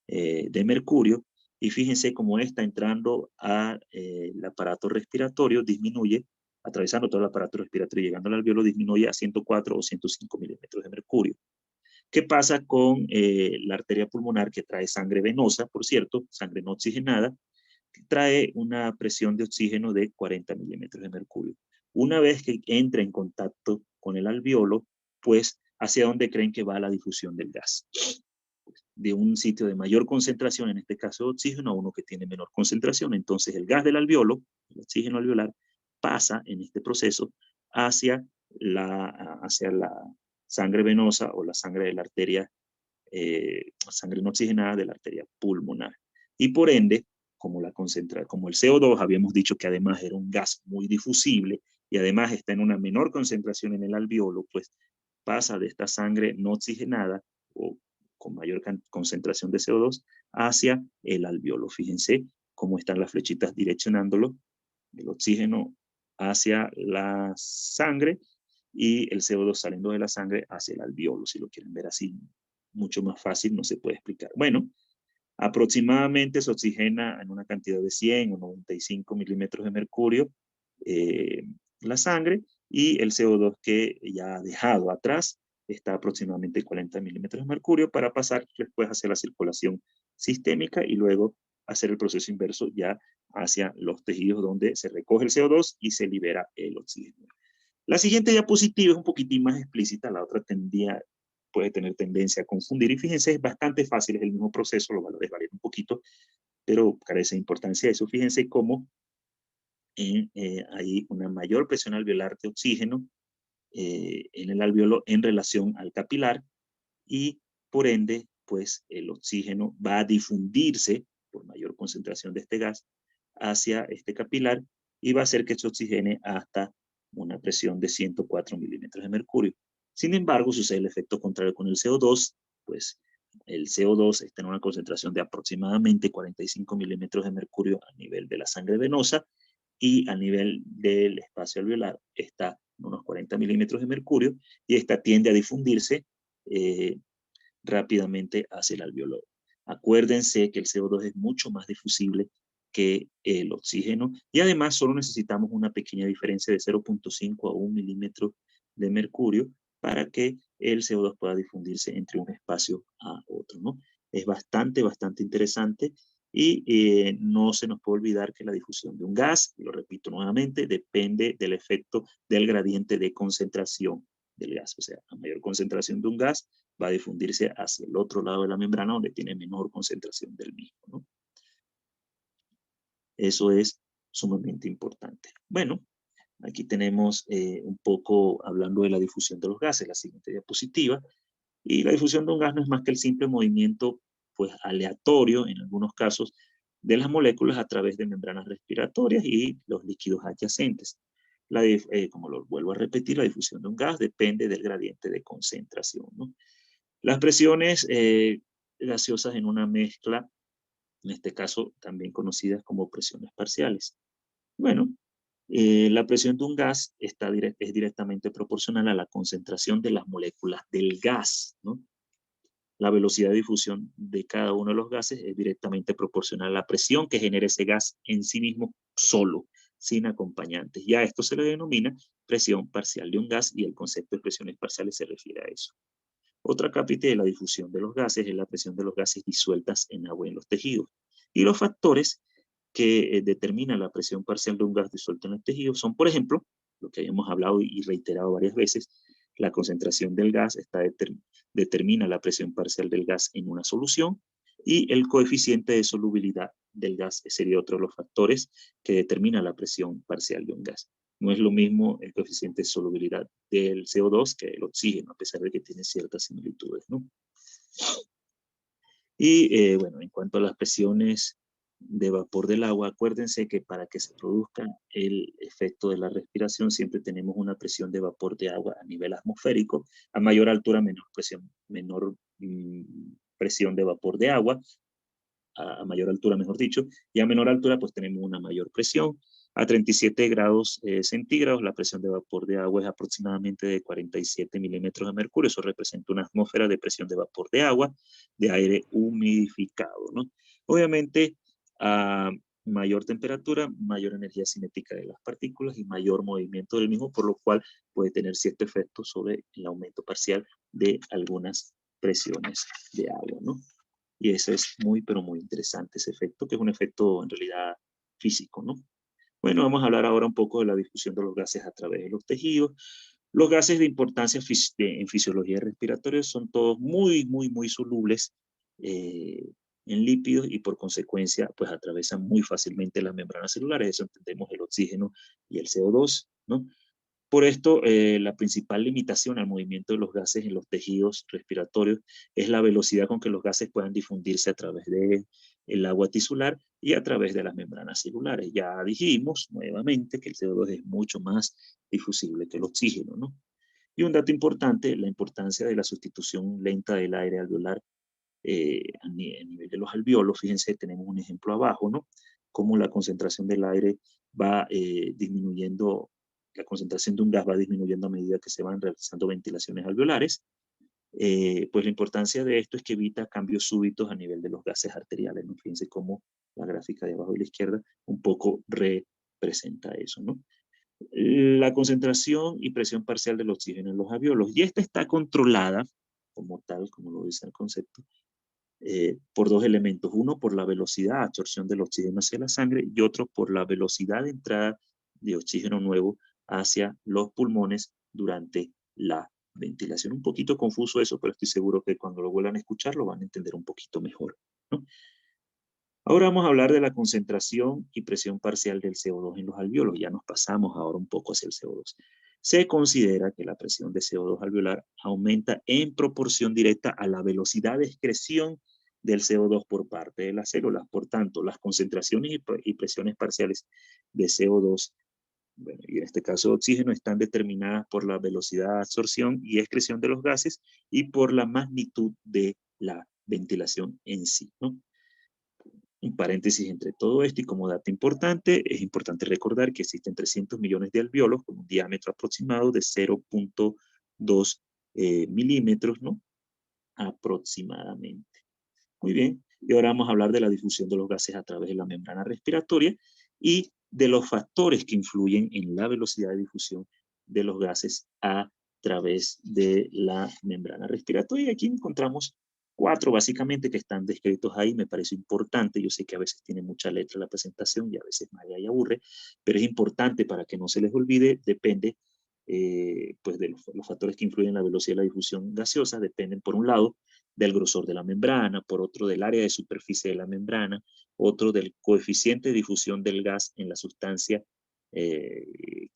de mercurio, y fíjense cómo está entrando al aparato respiratorio, disminuye, atravesando todo el aparato respiratorio y llegando al alveolo, disminuye a 104 o 105 milímetros de mercurio. ¿Qué pasa con la arteria pulmonar que trae sangre venosa, por cierto, sangre no oxigenada, que trae una presión de oxígeno de 40 milímetros de mercurio? Una vez que entra en contacto con el alveolo, pues, ¿hacia dónde creen que va la difusión del gas? De un sitio de mayor concentración, en este caso de oxígeno, a uno que tiene menor concentración. Entonces el gas del alveolo, el oxígeno alveolar, pasa en este proceso hacia la sangre venosa o la sangre de la arteria sangre no oxigenada de la arteria pulmonar. Y por ende, como el CO2 habíamos dicho que además era un gas muy difusible y además está en una menor concentración en el alveolo, pues pasa de esta sangre no oxigenada o con mayor concentración de CO2 hacia el alveolo. Fíjense cómo están las flechitas direccionándolo, el oxígeno hacia la sangre y el CO2 saliendo de la sangre hacia el alveolo. Si lo quieren ver así, mucho más fácil, no se puede explicar. Bueno, aproximadamente se oxigena en una cantidad de 100 o 95 milímetros de mercurio la sangre, y el CO2 que ya ha dejado atrás está aproximadamente 40 milímetros de mercurio para pasar después hacia la circulación sistémica y luego hacer el proceso inverso ya hacia los tejidos donde se recoge el CO2 y se libera el oxígeno. La siguiente diapositiva es un poquitín más explícita, la otra puede tener tendencia a confundir, y fíjense, es bastante fácil, es el mismo proceso, los valores varían un poquito, pero carece de importancia eso. Fíjense cómo hay una mayor presión alveolar de oxígeno en el alveolo en relación al capilar, y por ende, pues el oxígeno va a difundirse por mayor concentración de este gas hacia este capilar y va a hacer que se oxigene hasta una presión de 104 milímetros de mercurio. Sin embargo, sucede el efecto contrario con el CO2, pues el CO2 está en una concentración de aproximadamente 45 milímetros de mercurio a nivel de la sangre venosa, y a nivel del espacio alveolar está en unos 40 milímetros de mercurio, y esta tiende a difundirse rápidamente hacia el alveolo. Acuérdense que el CO2 es mucho más difusible que el oxígeno, y además solo necesitamos una pequeña diferencia de 0.5 a 1 milímetro de mercurio para que el CO2 pueda difundirse entre un espacio a otro, ¿no? Es bastante interesante, y no se nos puede olvidar que la difusión de un gas, y lo repito nuevamente, depende del efecto del gradiente de concentración del gas. O sea, a mayor concentración de un gas, va a difundirse hacia el otro lado de la membrana donde tiene menor concentración del mismo, ¿no? Eso es sumamente importante. Bueno, aquí tenemos un poco hablando de la difusión de los gases, la siguiente diapositiva. Y la difusión de un gas no es más que el simple movimiento, pues, aleatorio, en algunos casos, de las moléculas a través de membranas respiratorias y los líquidos adyacentes. Como lo vuelvo a repetir, la difusión de un gas depende del gradiente de concentración, ¿no? Las presiones gaseosas en una mezcla, en este caso también conocidas como presiones parciales. Bueno, la presión de un gas es directamente proporcional a la concentración de las moléculas del gas, ¿no? La velocidad de difusión de cada uno de los gases es directamente proporcional a la presión que genera ese gas en sí mismo solo, sin acompañantes. Y a esto se le denomina presión parcial de un gas, y el concepto de presiones parciales se refiere a eso. Otra cápita de la difusión de los gases es la presión de los gases disueltas en agua en los tejidos. Y los factores que determinan la presión parcial de un gas disuelto en los tejidos son, por ejemplo, lo que habíamos hablado y reiterado varias veces, la concentración del gas determina la presión parcial del gas en una solución, y el coeficiente de solubilidad del gas sería otro de los factores que determina la presión parcial de un gas. No es lo mismo el coeficiente de solubilidad del CO2 que el oxígeno, a pesar de que tiene ciertas similitudes, ¿no? Y bueno, en cuanto a las presiones de vapor del agua, acuérdense que para que se produzca el efecto de la respiración siempre tenemos una presión de vapor de agua a nivel atmosférico. A mayor altura, menor presión de vapor de agua, a mayor altura, mejor dicho, y a menor altura pues tenemos una mayor presión. A 37 grados centígrados, la presión de vapor de agua es aproximadamente de 47 milímetros de mercurio. Eso representa una atmósfera de presión de vapor de agua, de aire humidificado, ¿no? Obviamente, a mayor temperatura, mayor energía cinética de las partículas y mayor movimiento del mismo, por lo cual puede tener cierto efecto sobre el aumento parcial de algunas presiones de agua, ¿no? Y eso es muy, pero muy interesante, ese efecto, que es un efecto en realidad físico, ¿no? Bueno, vamos a hablar ahora un poco de la difusión de los gases a través de los tejidos. Los gases de importancia en fisiología respiratoria son todos muy solubles en lípidos, y por consecuencia, pues atravesan muy fácilmente las membranas celulares. Eso entendemos el oxígeno y el CO2, ¿no? Por esto, la principal limitación al movimiento de los gases en los tejidos respiratorios es la velocidad con que los gases puedan difundirse a través del agua tisular y a través de las membranas celulares. Ya dijimos nuevamente que el CO2 es mucho más difusible que el oxígeno, ¿no? Y un dato importante, la importancia de la sustitución lenta del aire alveolar a nivel de los alveolos. Fíjense, tenemos un ejemplo abajo, ¿no? Cómo la concentración del aire va disminuyendo, la concentración de un gas va disminuyendo a medida que se van realizando ventilaciones alveolares. Pues la importancia de esto es que evita cambios súbitos a nivel de los gases arteriales, ¿no? Fíjense cómo la gráfica de abajo de la izquierda un poco representa eso, ¿no? La concentración y presión parcial del oxígeno en los alveolos. Y esta está controlada, como tal, como lo dice el concepto, por dos elementos. Uno, por la velocidad de absorción del oxígeno hacia la sangre y otro por la velocidad de entrada de oxígeno nuevo hacia los pulmones durante la ventilación. Un poquito confuso eso, pero estoy seguro que cuando lo vuelvan a escuchar lo van a entender un poquito mejor, ¿no? Ahora vamos a hablar de la concentración y presión parcial del CO2 en los alveolos. Ya nos pasamos ahora un poco hacia el CO2. Se considera que la presión de CO2 alveolar aumenta en proporción directa a la velocidad de excreción del CO2 por parte de las células. Por tanto, las concentraciones y presiones parciales de CO2, bueno, y en este caso oxígeno, están determinadas por la velocidad de absorción y excreción de los gases y por la magnitud de la ventilación en sí, ¿no? Un paréntesis entre todo esto y como dato importante, es importante recordar que existen 300 millones de alveolos con un diámetro aproximado de 0.2 milímetros, ¿no? Aproximadamente. Muy bien, y ahora vamos a hablar de la difusión de los gases a través de la membrana respiratoria y de los factores que influyen en la velocidad de difusión de los gases a través de la membrana respiratoria. Y aquí encontramos 4 básicamente que están descritos ahí. Me parece importante, yo sé que a veces tiene mucha letra la presentación y a veces marea y aburre, pero es importante para que no se les olvide. Depende pues de los factores que influyen en la velocidad de la difusión gaseosa. Dependen, por un lado, del grosor de la membrana, por otro del área de superficie de la membrana, otro del coeficiente de difusión del gas en la sustancia de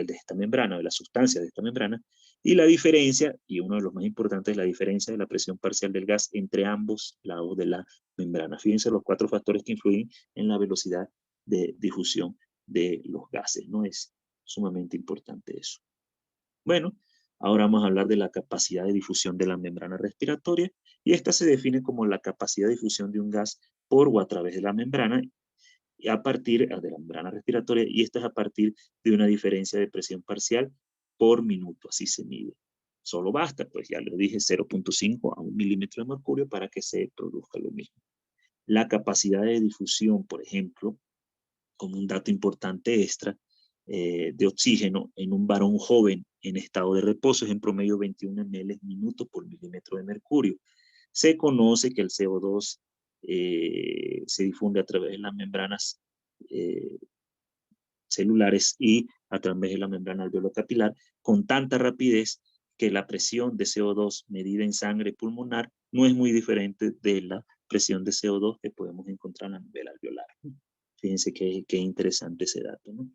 esta membrana, de la sustancia de esta membrana, y la diferencia, y uno de los más importantes, es la diferencia de la presión parcial del gas entre ambos lados de la membrana. Fíjense los 4 factores que influyen en la velocidad de difusión de los gases, ¿no? Es sumamente importante eso. Bueno, ahora vamos a hablar de la capacidad de difusión de la membrana respiratoria, y esta se define como la capacidad de difusión de un gas por o a través de la membrana, y a partir de la membrana respiratoria, y esto es a partir de una diferencia de presión parcial por minuto, así se mide. Solo basta, pues ya lo dije, 0.5 a 1 milímetro de mercurio para que se produzca lo mismo. La capacidad de difusión, por ejemplo, como un dato importante extra, de oxígeno en un varón joven en estado de reposo es en promedio 21 ml minuto por milímetro de mercurio. Se conoce que el CO2 se difunde a través de las membranas celulares y a través de la membrana alveolo-capilar con tanta rapidez que la presión de CO2 medida en sangre pulmonar no es muy diferente de la presión de CO2 que podemos encontrar a nivel alveolar. Fíjense qué interesante ese dato, ¿no?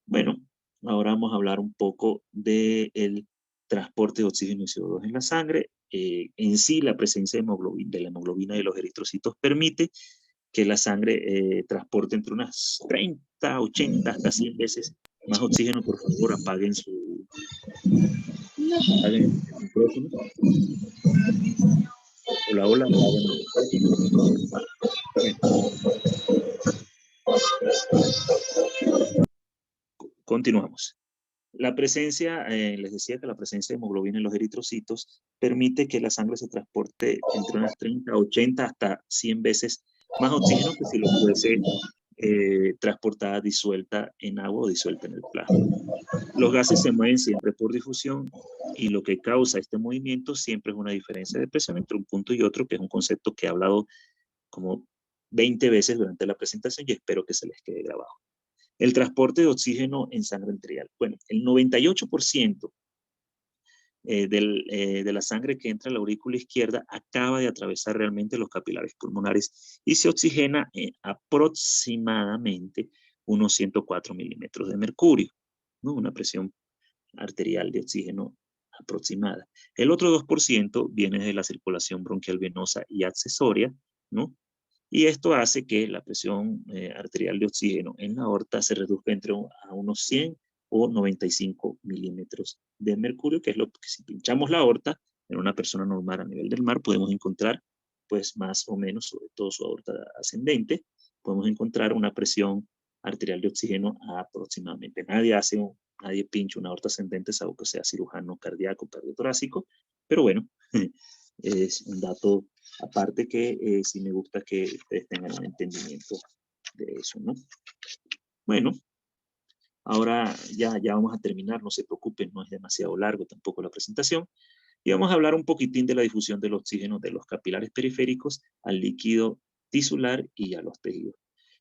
Bueno, ahora vamos a hablar un poco del transporte de oxígeno y CO2 en la sangre. En sí, la presencia de la hemoglobina y de los eritrocitos permite que la sangre transporte entre unas 30, 80, hasta 100 veces más oxígeno. Por favor, apaguen el micrófono. Hola, hola, apaguen el micrófono. Continuamos. La presencia, les decía que la presencia de hemoglobina en los eritrocitos permite que la sangre se transporte entre unas 30, 80 hasta 100 veces más oxígeno que si lo fuese transportada disuelta en agua o disuelta en el plasma. Los gases se mueven siempre por difusión y lo que causa este movimiento siempre es una diferencia de presión entre un punto y otro, que es un concepto que he hablado como 20 veces durante la presentación y espero que se les quede grabado. El transporte de oxígeno en sangre arterial. Bueno, el 98% de la sangre que entra a la aurícula izquierda acaba de atravesar realmente los capilares pulmonares y se oxigena aproximadamente unos 104 milímetros de mercurio. ¿no? Una presión arterial de oxígeno aproximada. El otro 2% viene de la circulación bronquial venosa y accesoria, ¿no? Y esto hace que la presión arterial de oxígeno en la aorta se reduzca a unos 100 o 95 milímetros de mercurio, que es lo que si pinchamos la aorta en una persona normal a nivel del mar, podemos encontrar, pues más o menos, sobre todo su aorta ascendente, podemos encontrar una presión arterial de oxígeno aproximadamente. Nadie pincha una aorta ascendente, salvo que sea cirujano cardíaco, cardiotorácico, pero bueno, es un dato aparte que sí me gusta que ustedes tengan un entendimiento de eso, ¿no? Bueno, ahora ya vamos a terminar, no se preocupen, no es demasiado largo tampoco la presentación, y vamos a hablar un poquitín de la difusión del oxígeno de los capilares periféricos al líquido tisular y a los tejidos.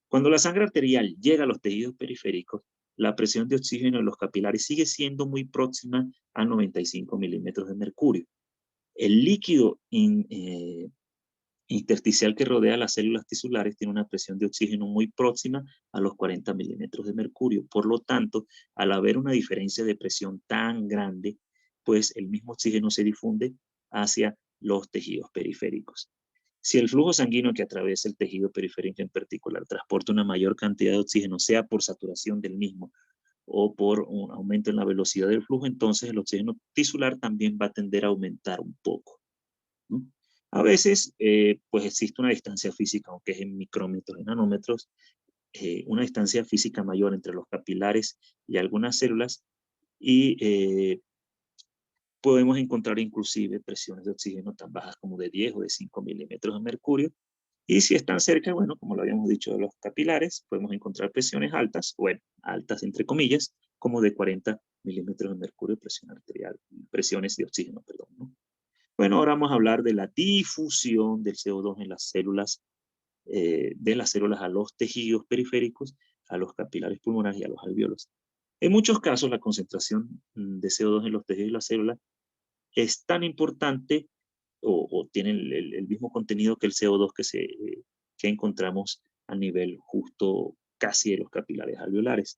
Cuando la sangre arterial llega a los tejidos periféricos, la presión de oxígeno en los capilares sigue siendo muy próxima a 95 milímetros de mercurio. El líquido intersticial que rodea las células tisulares tiene una presión de oxígeno muy próxima a los 40 milímetros de mercurio. Por lo tanto, al haber una diferencia de presión tan grande, pues el mismo oxígeno se difunde hacia los tejidos periféricos. Si el flujo sanguíneo que atraviesa el tejido periférico en particular transporta una mayor cantidad de oxígeno, sea por saturación del mismo o por un aumento en la velocidad del flujo, entonces el oxígeno tisular también va a tender a aumentar un poco, ¿no? A veces, pues existe una distancia física, aunque es en micrómetros y nanómetros, una distancia física mayor entre los capilares y algunas células, y podemos encontrar inclusive presiones de oxígeno tan bajas como de 10 o de 5 milímetros de mercurio. Y si están cerca, bueno, como lo habíamos dicho de los capilares, podemos encontrar presiones altas, bueno, altas entre comillas, como de 40 milímetros de mercurio, presión arterial, presiones de oxígeno, perdón, ¿no? Bueno, ahora vamos a hablar de la difusión del CO2 en las células, de las células a los tejidos periféricos, a los capilares pulmonares y a los alvéolos. En muchos casos, la concentración de CO2 en los tejidos y las células es tan importante o tiene el mismo contenido que el CO2 que encontramos a nivel justo casi de los capilares alveolares.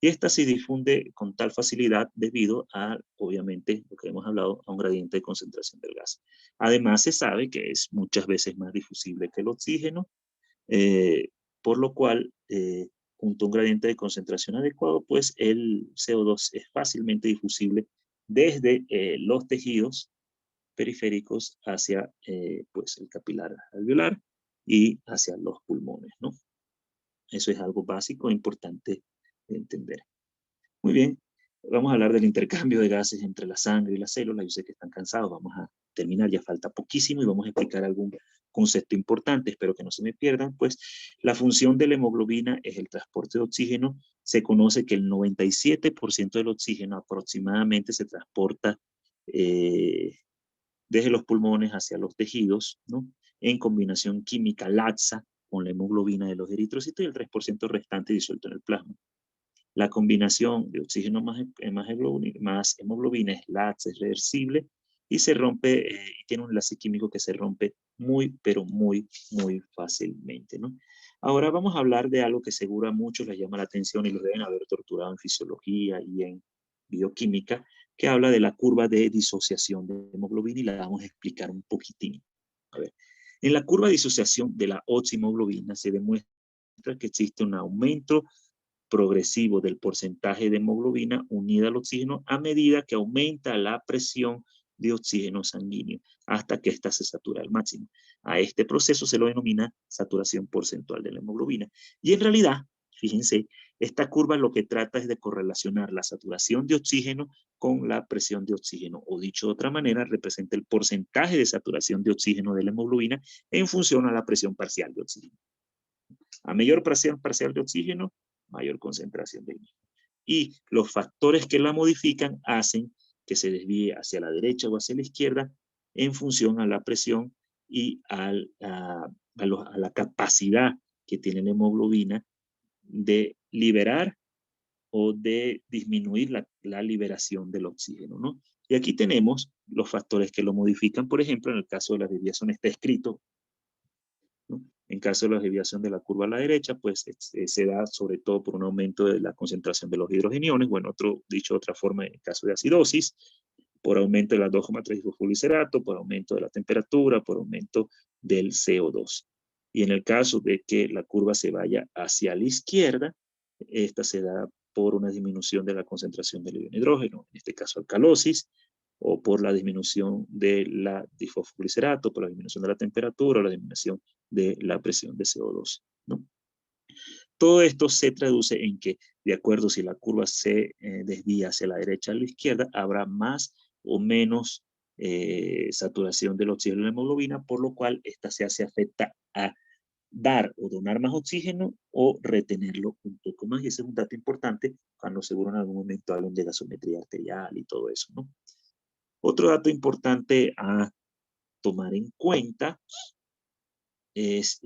Y esta se difunde con tal facilidad debido a, obviamente, lo que hemos hablado, a un gradiente de concentración del gas. Además, se sabe que es muchas veces más difusible que el oxígeno, por lo cual, junto a un gradiente de concentración adecuado, pues el CO2 es fácilmente difusible desde los tejidos periféricos hacia pues el capilar alveolar y hacia los pulmones, ¿no? Eso es algo básico e importante de entender. Muy bien, vamos a hablar del intercambio de gases entre la sangre y la célula. Yo sé que están cansados, vamos a terminar, ya falta poquísimo y vamos a explicar algún concepto importante, espero que no se me pierdan. Pues la función de la hemoglobina es el transporte de oxígeno. Se conoce que el 97% del oxígeno aproximadamente se transporta desde los pulmones hacia los tejidos, ¿no? En combinación química laxa con la hemoglobina de los eritrocitos y el 3% restante disuelto en el plasma. La combinación de oxígeno más hemoglobina es laxa, es reversible y se rompe, y tiene un enlace químico que se rompe muy, pero muy, muy fácilmente, ¿no? Ahora vamos a hablar de algo que seguro a muchos les llama la atención y los deben haber torturado en fisiología y en bioquímica, que habla de la curva de disociación de hemoglobina y la vamos a explicar un poquitín. A ver, en la curva de disociación de la oxihemoglobina se demuestra que existe un aumento progresivo del porcentaje de hemoglobina unida al oxígeno a medida que aumenta la presión de oxígeno sanguíneo hasta que ésta se satura al máximo. A este proceso se lo denomina saturación porcentual de la hemoglobina. Y en realidad, fíjense, esta curva lo que trata es de correlacionar la saturación de oxígeno con la presión de oxígeno, o dicho de otra manera, representa el porcentaje de saturación de oxígeno de la hemoglobina en función a la presión parcial de oxígeno. A mayor presión parcial de oxígeno, mayor concentración del mismo. Y los factores que la modifican hacen que se desvíe hacia la derecha o hacia la izquierda en función a la presión y a la capacidad que tiene la hemoglobina de liberar o de disminuir la liberación del oxígeno, ¿no? Y aquí tenemos los factores que lo modifican. Por ejemplo, en el caso de las desviaciones está escrito, ¿no? En caso de la desviación de la curva a la derecha, pues se da sobre todo por un aumento de la concentración de los hidrogeniones, bueno, dicho de otra forma, en el caso de acidosis, por aumento de la 2,3-hidrofluoliserato, por aumento de la temperatura, por aumento del CO2. Y en el caso de que la curva se vaya hacia la izquierda, esta se da por una disminución de la concentración del ion hidrógeno, en este caso alcalosis, o por la disminución de la difosfluoliserato, por la disminución de la temperatura, o la disminución de la presión de CO2, ¿no? Todo esto se traduce en que, de acuerdo si la curva se desvía hacia la derecha o la izquierda, habrá más o menos saturación del oxígeno en la hemoglobina, por lo cual esta se afecta a dar o donar más oxígeno o retenerlo un poco más. Y ese es un dato importante cuando seguro en algún momento hablan de gasometría arterial y todo eso, ¿no? Otro dato importante a tomar en cuenta es,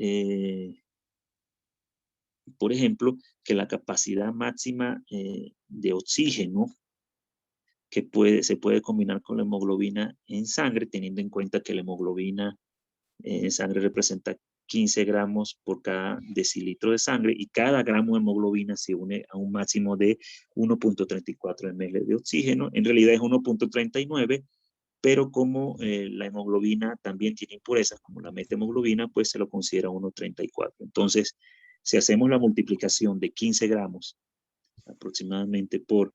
por ejemplo, que la capacidad máxima de oxígeno que se puede combinar con la hemoglobina en sangre, teniendo en cuenta que la hemoglobina en sangre representa 15 gramos por cada decilitro de sangre y cada gramo de hemoglobina se une a un máximo de 1.34 ml de oxígeno. En realidad es 1.39, pero como la hemoglobina también tiene impurezas, como la metahemoglobina, pues se lo considera 1.34. Entonces, si hacemos la multiplicación de 15 gramos aproximadamente por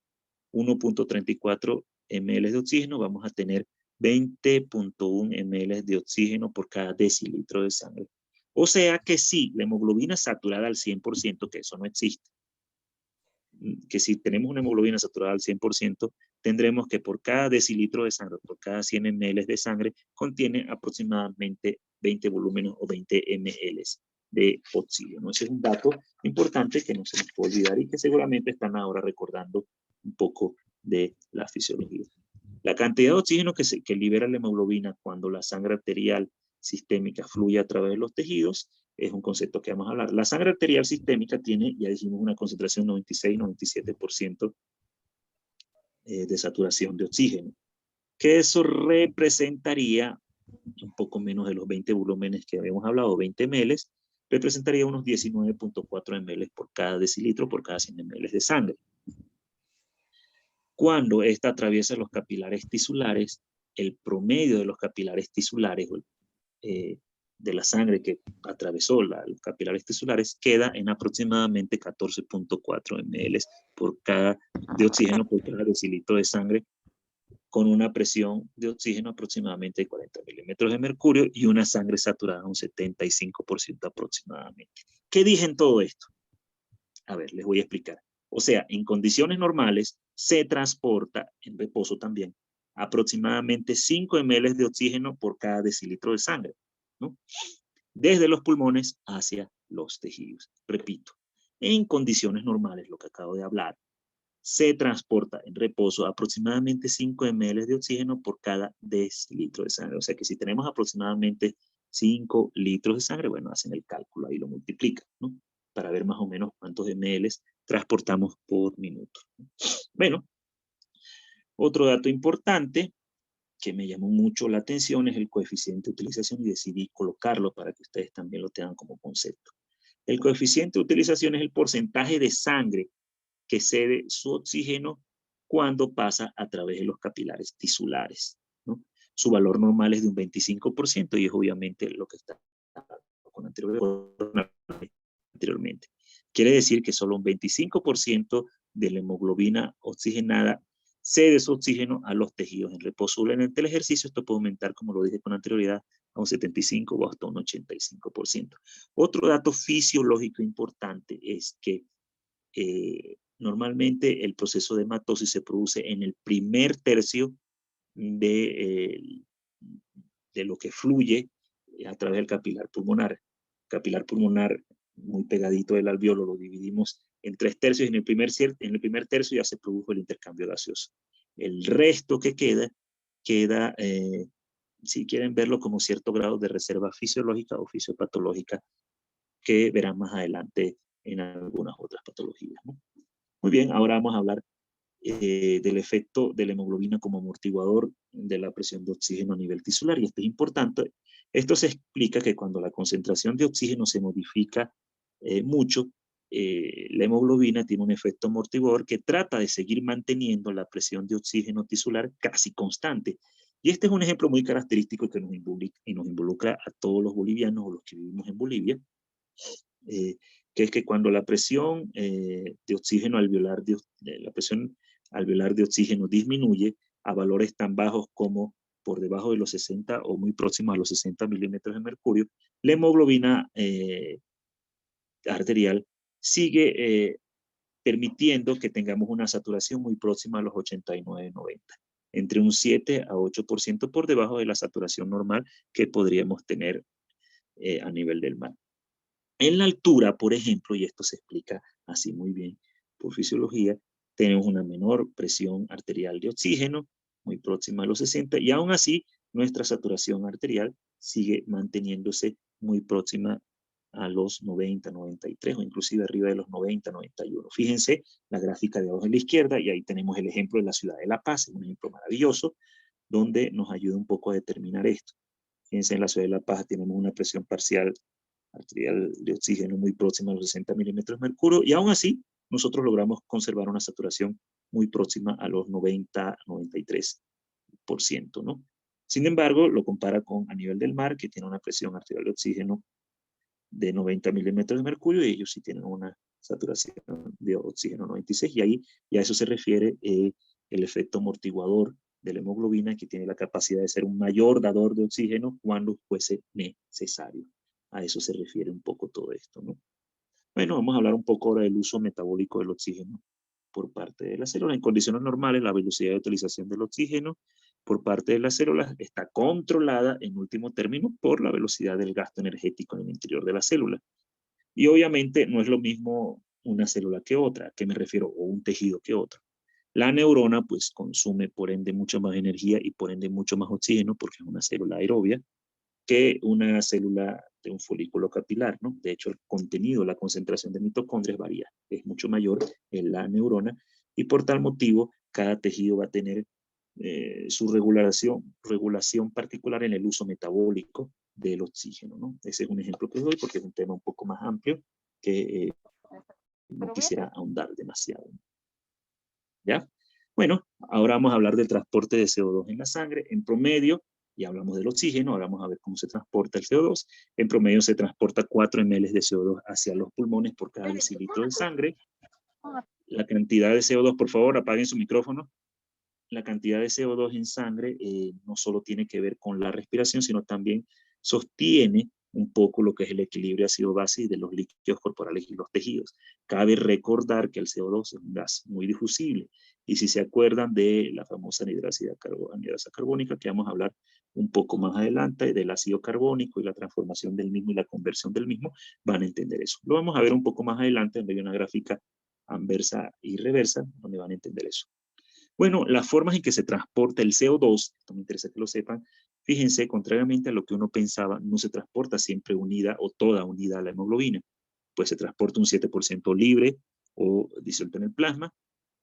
1.34 ml de oxígeno, vamos a tener 20.1 ml de oxígeno por cada decilitro de sangre. O sea que sí, la hemoglobina saturada al 100%, que eso no existe, que si tenemos una hemoglobina saturada al 100%, tendremos que por cada decilitro de sangre, por cada 100 ml de sangre, contiene aproximadamente 20 volúmenes o 20 ml de oxígeno. Ese es un dato importante que no se nos puede olvidar y que seguramente están ahora recordando un poco de la fisiología. La cantidad de oxígeno que libera la hemoglobina cuando la sangre arterial sistémica fluye a través de los tejidos es un concepto que vamos a hablar. La sangre arterial sistémica tiene, ya dijimos, una concentración 96-97% de saturación de oxígeno, que eso representaría un poco menos de los 20 volúmenes que habíamos hablado, 20 ml, representaría unos 19.4 ml por cada decilitro, por cada 100 ml de sangre. Cuando esta atraviesa los capilares tisulares, el promedio de los capilares tisulares de la sangre que atravesó los capilares tisulares queda en aproximadamente 14.4 ml de oxígeno por cada decilitro de sangre, con una presión de oxígeno aproximadamente de 40 milímetros de mercurio y una sangre saturada un 75% aproximadamente. ¿Qué dije en todo esto? A ver, les voy a explicar. O sea, en condiciones normales se transporta, en reposo también, aproximadamente 5 ml de oxígeno por cada decilitro de sangre, ¿no? Desde los pulmones hacia los tejidos. Repito, en condiciones normales, lo que acabo de hablar, se transporta en reposo aproximadamente 5 ml de oxígeno por cada decilitro de sangre. O sea que si tenemos aproximadamente 5 litros de sangre, bueno, hacen el cálculo, ahí lo multiplican, ¿no? Para ver más o menos cuántos ml transportamos por minuto. Bueno, otro dato importante que me llamó mucho la atención es el coeficiente de utilización y decidí colocarlo para que ustedes también lo tengan como concepto. El coeficiente de utilización es el porcentaje de sangre que cede su oxígeno cuando pasa a través de los capilares tisulares, ¿no? Su valor normal es de un 25% y es obviamente lo que está con anteriormente. Quiere decir que solo un 25% de la hemoglobina oxigenada cede su oxígeno a los tejidos en reposo. Durante el ejercicio esto puede aumentar, como lo dije con anterioridad, a un 75 o hasta un 85%. Otro dato fisiológico importante es que normalmente el proceso de hematosis se produce en el primer tercio de lo que fluye a través del capilar pulmonar. Capilar pulmonar muy pegadito del alveolo lo dividimos en 3/3 y en el primer tercio ya se produjo el intercambio gaseoso. El resto que queda, si quieren verlo como cierto grado de reserva fisiológica o fisiopatológica, que verán más adelante en algunas otras patologías, ¿no? Muy bien, ahora vamos a hablar del efecto de la hemoglobina como amortiguador de la presión de oxígeno a nivel tisular. Y esto es importante Esto se explica que cuando la concentración de oxígeno se modifica mucho, la hemoglobina tiene un efecto amortiguador que trata de seguir manteniendo la presión de oxígeno tisular casi constante. Y este es un ejemplo muy característico que nos involucra a todos los bolivianos o los que vivimos en Bolivia, que es que cuando la presión de oxígeno alveolar la presión alveolar de oxígeno disminuye a valores tan bajos como por debajo de los 60 o muy próximos a los 60 milímetros de mercurio, la hemoglobina arterial sigue permitiendo que tengamos una saturación muy próxima a los 89-90, entre un 7 a 8% por debajo de la saturación normal que podríamos tener a nivel del mar. En la altura, por ejemplo, y esto se explica así muy bien por fisiología, tenemos una menor presión arterial de oxígeno, muy próxima a los 60, y aún así nuestra saturación arterial sigue manteniéndose muy próxima a los 90, 93 o inclusive arriba de los 90, 91. Fíjense la gráfica de abajo a la izquierda y ahí tenemos el ejemplo de la ciudad de La Paz, un ejemplo maravilloso donde nos ayuda un poco a determinar esto. Fíjense, en la ciudad de La Paz tenemos una presión parcial arterial de oxígeno muy próxima a los 60 milímetros de mercurio y aún así nosotros logramos conservar una saturación muy próxima a los 90-93%, ¿no? Sin embargo, lo compara con a nivel del mar, que tiene una presión arterial de oxígeno de 90 milímetros de mercurio y ellos sí tienen una saturación de oxígeno 96 y ahí y a eso se refiere el efecto amortiguador de la hemoglobina que tiene la capacidad de ser un mayor dador de oxígeno cuando fuese necesario. A eso se refiere un poco todo esto, ¿no? Bueno, vamos a hablar un poco ahora del uso metabólico del oxígeno por parte de las células. En condiciones normales, la velocidad de utilización del oxígeno por parte de las células está controlada, en último término, por la velocidad del gasto energético en el interior de la célula. Y obviamente no es lo mismo una célula que otra. ¿A qué me refiero? O un tejido que otro. La neurona, pues, consume, por ende, mucha más energía y, por ende, mucho más oxígeno porque es una célula aerobia que una célula de un folículo capilar, ¿no? De hecho, el contenido, la concentración de mitocondrias varía, es mucho mayor en la neurona y por tal motivo cada tejido va a tener su regulación particular en el uso metabólico del oxígeno, ¿no? Ese es un ejemplo que doy porque es un tema un poco más amplio que no quisiera ahondar demasiado, ¿ya? Bueno, ahora vamos a hablar del transporte de CO2 en la sangre. En promedio, ya hablamos del oxígeno, ahora vamos a ver cómo se transporta el CO2. En promedio se transporta 4 ml de CO2 hacia los pulmones por cada decilitro de sangre. La cantidad de CO2, por favor, apaguen su micrófono. La cantidad de CO2 en sangre no solo tiene que ver con la respiración, sino también sostiene un poco lo que es el equilibrio ácido-base de los líquidos corporales y los tejidos. Cabe recordar que el CO2 es un gas muy difusible y si se acuerdan de la famosa anhidrasa carbónica, que vamos a hablar un poco más adelante del ácido carbónico y la transformación del mismo y la conversión del mismo, van a entender eso. Lo vamos a ver un poco más adelante, donde hay una gráfica anversa y reversa, donde van a entender eso. Bueno, las formas en que se transporta el CO2, esto me interesa que lo sepan, fíjense, contrariamente a lo que uno pensaba, no se transporta siempre unida o toda unida a la hemoglobina, pues se transporta un 7% libre o disuelto en el plasma,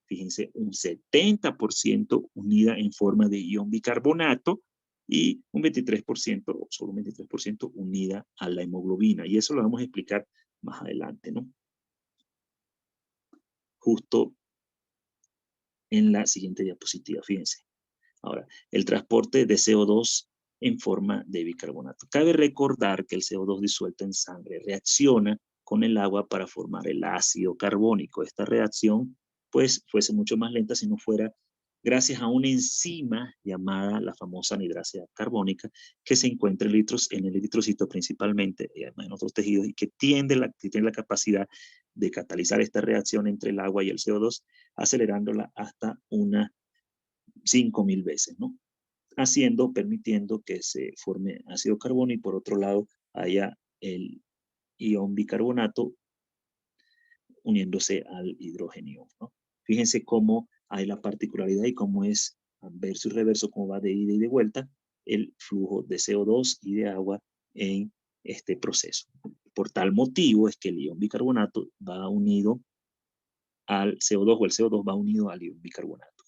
fíjense, un 70% unida en forma de ion bicarbonato y un 23%, o solo un 23% unida a la hemoglobina, y eso lo vamos a explicar más adelante, ¿no? Justo en la siguiente diapositiva, fíjense. Ahora, el transporte de CO2 en forma de bicarbonato. Cabe recordar que el CO2 disuelto en sangre reacciona con el agua para formar el ácido carbónico. Esta reacción, pues, fuese mucho más lenta si no fuera gracias a una enzima llamada la famosa anhidrasa carbónica que se encuentra en el eritrocito principalmente y además en otros tejidos y que tiene la capacidad de catalizar esta reacción entre el agua y el CO2 acelerándola hasta una 5.000 veces, ¿no? Permitiendo que se forme ácido carbono y por otro lado haya el ion bicarbonato uniéndose al hidrógeno, ¿no? Fíjense cómo hay la particularidad y cómo es verso y reverso, cómo va de ida y de vuelta el flujo de CO2 y de agua en este proceso. Por tal motivo es que el ion bicarbonato va unido al CO2 o el CO2 va unido al ion bicarbonato.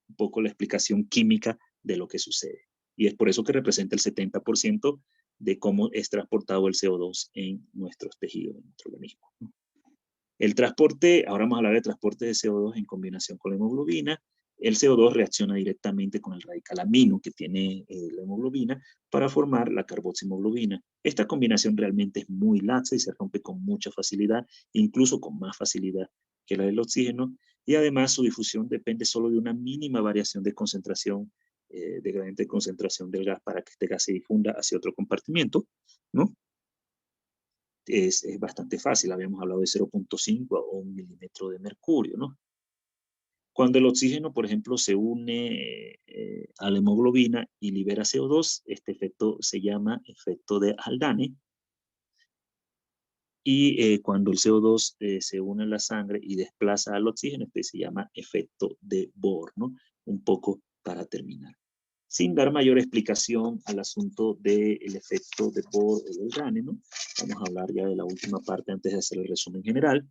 Un poco la explicación química de lo que sucede. Y es por eso que representa el 70% de cómo es transportado el CO2 en nuestros tejidos, en nuestro organismo. El transporte, ahora vamos a hablar de transporte de CO2 en combinación con la hemoglobina. El CO2 reacciona directamente con el radical amino que tiene la hemoglobina para formar la carboxihemoglobina. Esta combinación realmente es muy laxa y se rompe con mucha facilidad, incluso con más facilidad que la del oxígeno, y además su difusión depende solo de una mínima variación de concentración, de gradiente de concentración del gas para que este gas se difunda hacia otro compartimiento, ¿no? Es bastante fácil, habíamos hablado de 0.5 a 1 milímetro de mercurio, ¿no? Cuando el oxígeno, por ejemplo, se une a la hemoglobina y libera CO2, este efecto se llama efecto de Haldane. Y cuando el CO2 se une a la sangre y desplaza al oxígeno, este se llama efecto de Bohr, ¿no? Un poco para terminar. Sin dar mayor explicación al asunto del efecto de Bohr o del Haldane, ¿no? Vamos a hablar ya de la última parte antes de hacer el resumen general.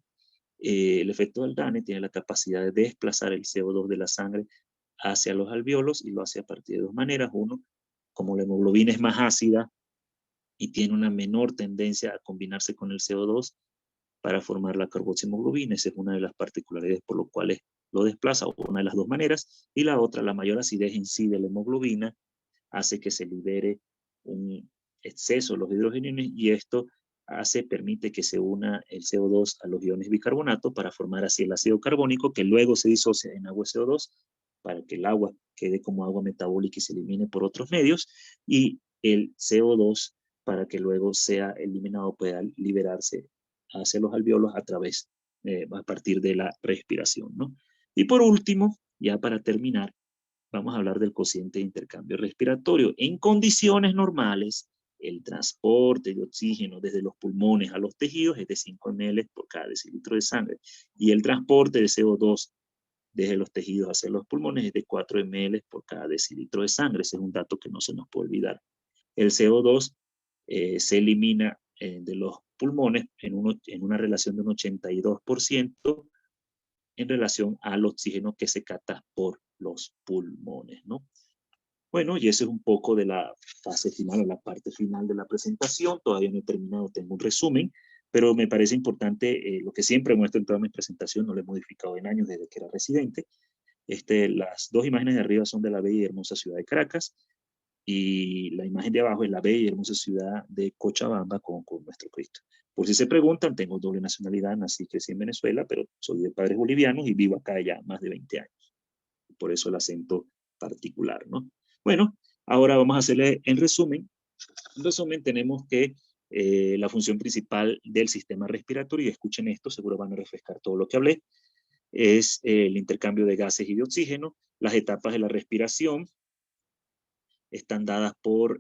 El efecto de Haldane tiene la capacidad de desplazar el CO2 de la sangre hacia los alvéolos y lo hace a partir de dos maneras. Uno, como la hemoglobina es más ácida y tiene una menor tendencia a combinarse con el CO2 para formar la carboxihemoglobina. Esa es una de las particularidades por lo cuales lo desplaza, o una de las dos maneras. Y la otra, la mayor acidez en sí de la hemoglobina hace que se libere un exceso de los hidrogeniones y esto permite que se una el CO2 a los iones bicarbonato para formar así el ácido carbónico que luego se disocia en agua CO2 para que el agua quede como agua metabólica y se elimine por otros medios, y el CO2 para que luego sea eliminado, pueda liberarse hacia los alvéolos a partir de la respiración, ¿no? Y por último, ya para terminar, vamos a hablar del cociente de intercambio respiratorio. En condiciones normales, el transporte de oxígeno desde los pulmones a los tejidos es de 5 ml por cada decilitro de sangre, y el transporte de CO2 desde los tejidos hacia los pulmones es de 4 ml por cada decilitro de sangre. Ese es un dato que no se nos puede olvidar. El CO2 se elimina de los pulmones en una relación de un 82% en relación al oxígeno que se capta por los pulmones, ¿no? Bueno, y eso es un poco de la fase final, o la parte final de la presentación. Todavía no he terminado, tengo un resumen, pero me parece importante lo que siempre muestro en toda mi presentación, no lo he modificado en años desde que era residente. Las dos imágenes de arriba son de la bella y hermosa ciudad de Caracas, y la imagen de abajo es la bella y hermosa ciudad de Cochabamba con nuestro Cristo. Por si se preguntan, tengo doble nacionalidad, nací y crecí en Venezuela, pero soy de padres bolivianos y vivo acá ya más de 20 años. Por eso el acento particular, ¿no? Bueno, ahora vamos a hacerle en resumen. En resumen, tenemos que la función principal del sistema respiratorio, y escuchen esto, seguro van a refrescar todo lo que hablé, es el intercambio de gases y de oxígeno. Las etapas de la respiración están dadas por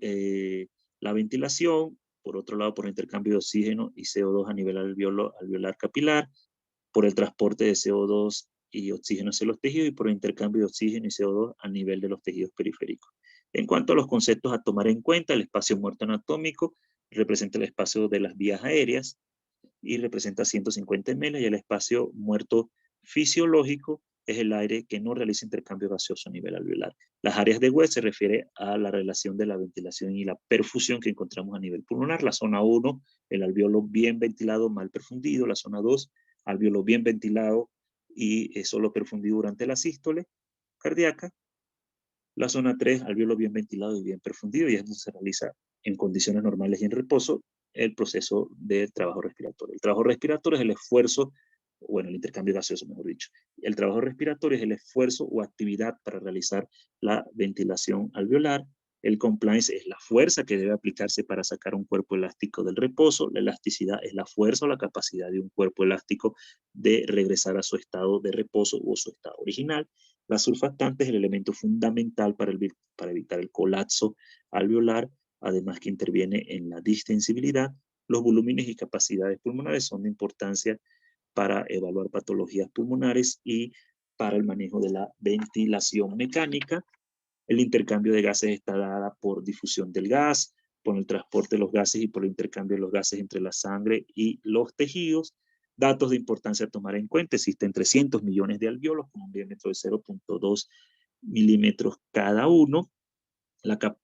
la ventilación, por otro lado por el intercambio de oxígeno y CO2 a nivel alveolar capilar, por el transporte de CO2 y oxígeno hacia los tejidos, y por el intercambio de oxígeno y CO2 a nivel de los tejidos periféricos. En cuanto a los conceptos a tomar en cuenta, el espacio muerto anatómico representa el espacio de las vías aéreas y representa 150 ml, y el espacio muerto fisiológico es el aire que no realiza intercambio gaseoso a nivel alveolar. Las áreas de West se refiere a la relación de la ventilación y la perfusión que encontramos a nivel pulmonar. La zona 1, el alveolo bien ventilado, mal perfundido. La zona 2, alveolo bien ventilado y solo perfundido durante la sístole cardíaca. La zona 3, alveolo bien ventilado y bien perfundido, y esto se realiza en condiciones normales y en reposo, el proceso de trabajo respiratorio. El trabajo respiratorio es el esfuerzo, bueno, el intercambio gaseoso, mejor dicho. El trabajo respiratorio es el esfuerzo o actividad para realizar la ventilación alveolar. El compliance es la fuerza que debe aplicarse para sacar un cuerpo elástico del reposo. La elasticidad es la fuerza o la capacidad de un cuerpo elástico de regresar a su estado de reposo o su estado original. La surfactante es el elemento fundamental para evitar el colapso alveolar, además que interviene en la distensibilidad. Los volúmenes y capacidades pulmonares son de importancia para evaluar patologías pulmonares y para el manejo de la ventilación mecánica. El intercambio de gases está dada por difusión del gas, por el transporte de los gases y por el intercambio de los gases entre la sangre y los tejidos. Datos de importancia a tomar en cuenta: existen 300 millones de alvéolos con un diámetro de 0.2 milímetros cada uno,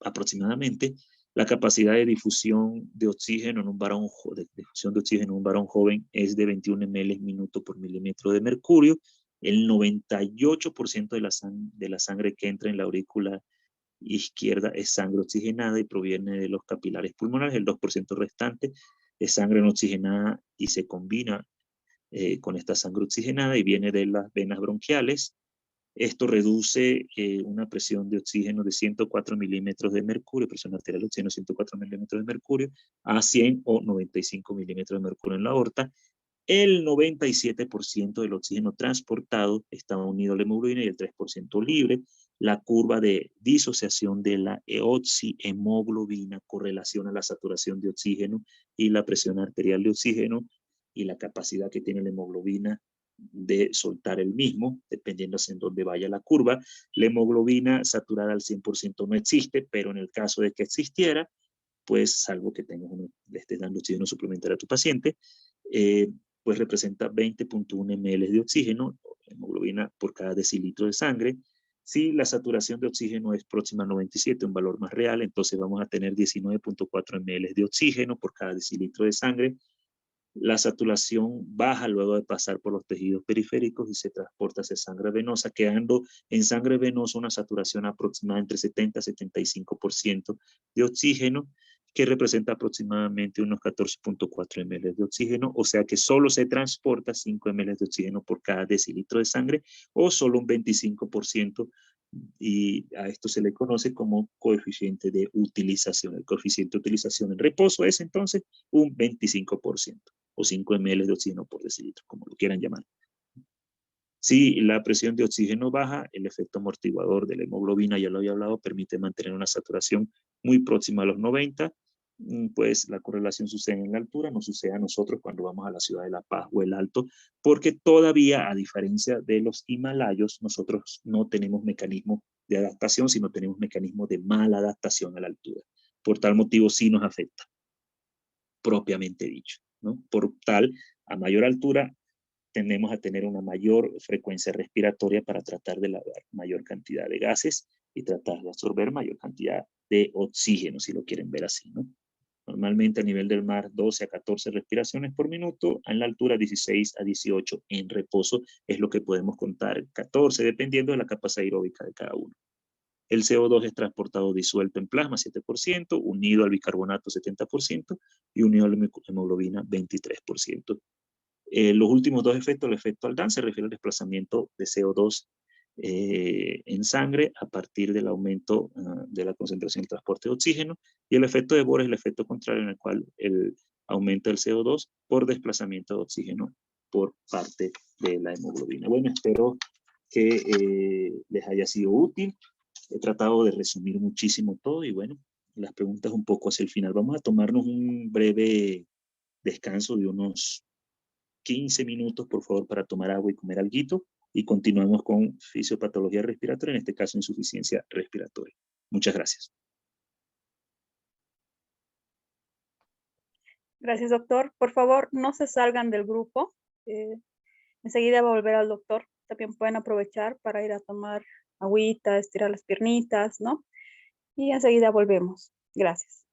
aproximadamente. La capacidad de difusión de oxígeno en un varón, joven es de 21 ml minuto por milímetro de mercurio. El 98% de la sangre que entra en la aurícula izquierda es sangre oxigenada y proviene de los capilares pulmonares. El 2% restante es sangre no oxigenada y se combina con esta sangre oxigenada y viene de las venas bronquiales. Esto reduce una presión de oxígeno de 104 milímetros de mercurio, presión arterial de oxígeno 104 milímetros de mercurio, a 100 o 95 milímetros de mercurio en la aorta. El 97% del oxígeno transportado está unido a la hemoglobina y el 3% libre. La curva de disociación de la oxihemoglobina correlaciona la saturación de oxígeno y la presión arterial de oxígeno y la capacidad que tiene la hemoglobina de soltar el mismo, dependiendo hacia dónde vaya la curva. La hemoglobina saturada al 100% no existe, pero en el caso de que existiera, pues salvo que le estés dando oxígeno suplementario a tu paciente, pues representa 20.1 ml de oxígeno, hemoglobina por cada decilitro de sangre. Si la saturación de oxígeno es próxima a 97, un valor más real, entonces vamos a tener 19.4 ml de oxígeno por cada decilitro de sangre. La saturación baja luego de pasar por los tejidos periféricos y se transporta hacia sangre venosa, quedando en sangre venosa una saturación aproximada entre 70 y 75% de oxígeno, que representa aproximadamente unos 14.4 ml de oxígeno, o sea que solo se transporta 5 ml de oxígeno por cada decilitro de sangre, o solo un 25%, y a esto se le conoce como coeficiente de utilización. El coeficiente de utilización en reposo es entonces un 25%, o 5 ml de oxígeno por decilitro, como lo quieran llamar. Si la presión de oxígeno baja, el efecto amortiguador de la hemoglobina, ya lo había hablado, permite mantener una saturación muy próxima a los 90, pues la correlación sucede en la altura, no sucede a nosotros cuando vamos a la ciudad de La Paz o el Alto, porque todavía, a diferencia de los himalayos, nosotros no tenemos mecanismo de adaptación, sino tenemos mecanismo de mala adaptación a la altura. Por tal motivo sí nos afecta, propiamente dicho, ¿no? Por tal, a mayor altura, tendemos a tener una mayor frecuencia respiratoria para tratar de lavar mayor cantidad de gases y tratar de absorber mayor cantidad de oxígeno, si lo quieren ver así, ¿no? Normalmente a nivel del mar 12 a 14 respiraciones por minuto, en la altura 16 a 18 en reposo es lo que podemos contar, 14 dependiendo de la capacidad aeróbica de cada uno. El CO2 es transportado disuelto en plasma 7%, unido al bicarbonato 70% y unido a la hemoglobina 23%. Los últimos dos efectos, el efecto Aldán se refiere al desplazamiento de CO2 en sangre a partir del aumento de la concentración de transporte de oxígeno, y el efecto de Bohr es el efecto contrario en el cual aumenta el CO2 por desplazamiento de oxígeno por parte de la hemoglobina. Bueno, espero que les haya sido útil. He tratado de resumir muchísimo todo y bueno, las preguntas un poco hacia el final. Vamos a tomarnos un breve descanso de unos 15 minutos, por favor, para tomar agua y comer alguito, y continuamos con fisiopatología respiratoria, en este caso insuficiencia respiratoria. Muchas gracias. Gracias, doctor. Por favor, no se salgan del grupo. Enseguida va a volver al doctor. También pueden aprovechar para ir a tomar agüita, estirar las piernitas, ¿no? Y enseguida volvemos. Gracias.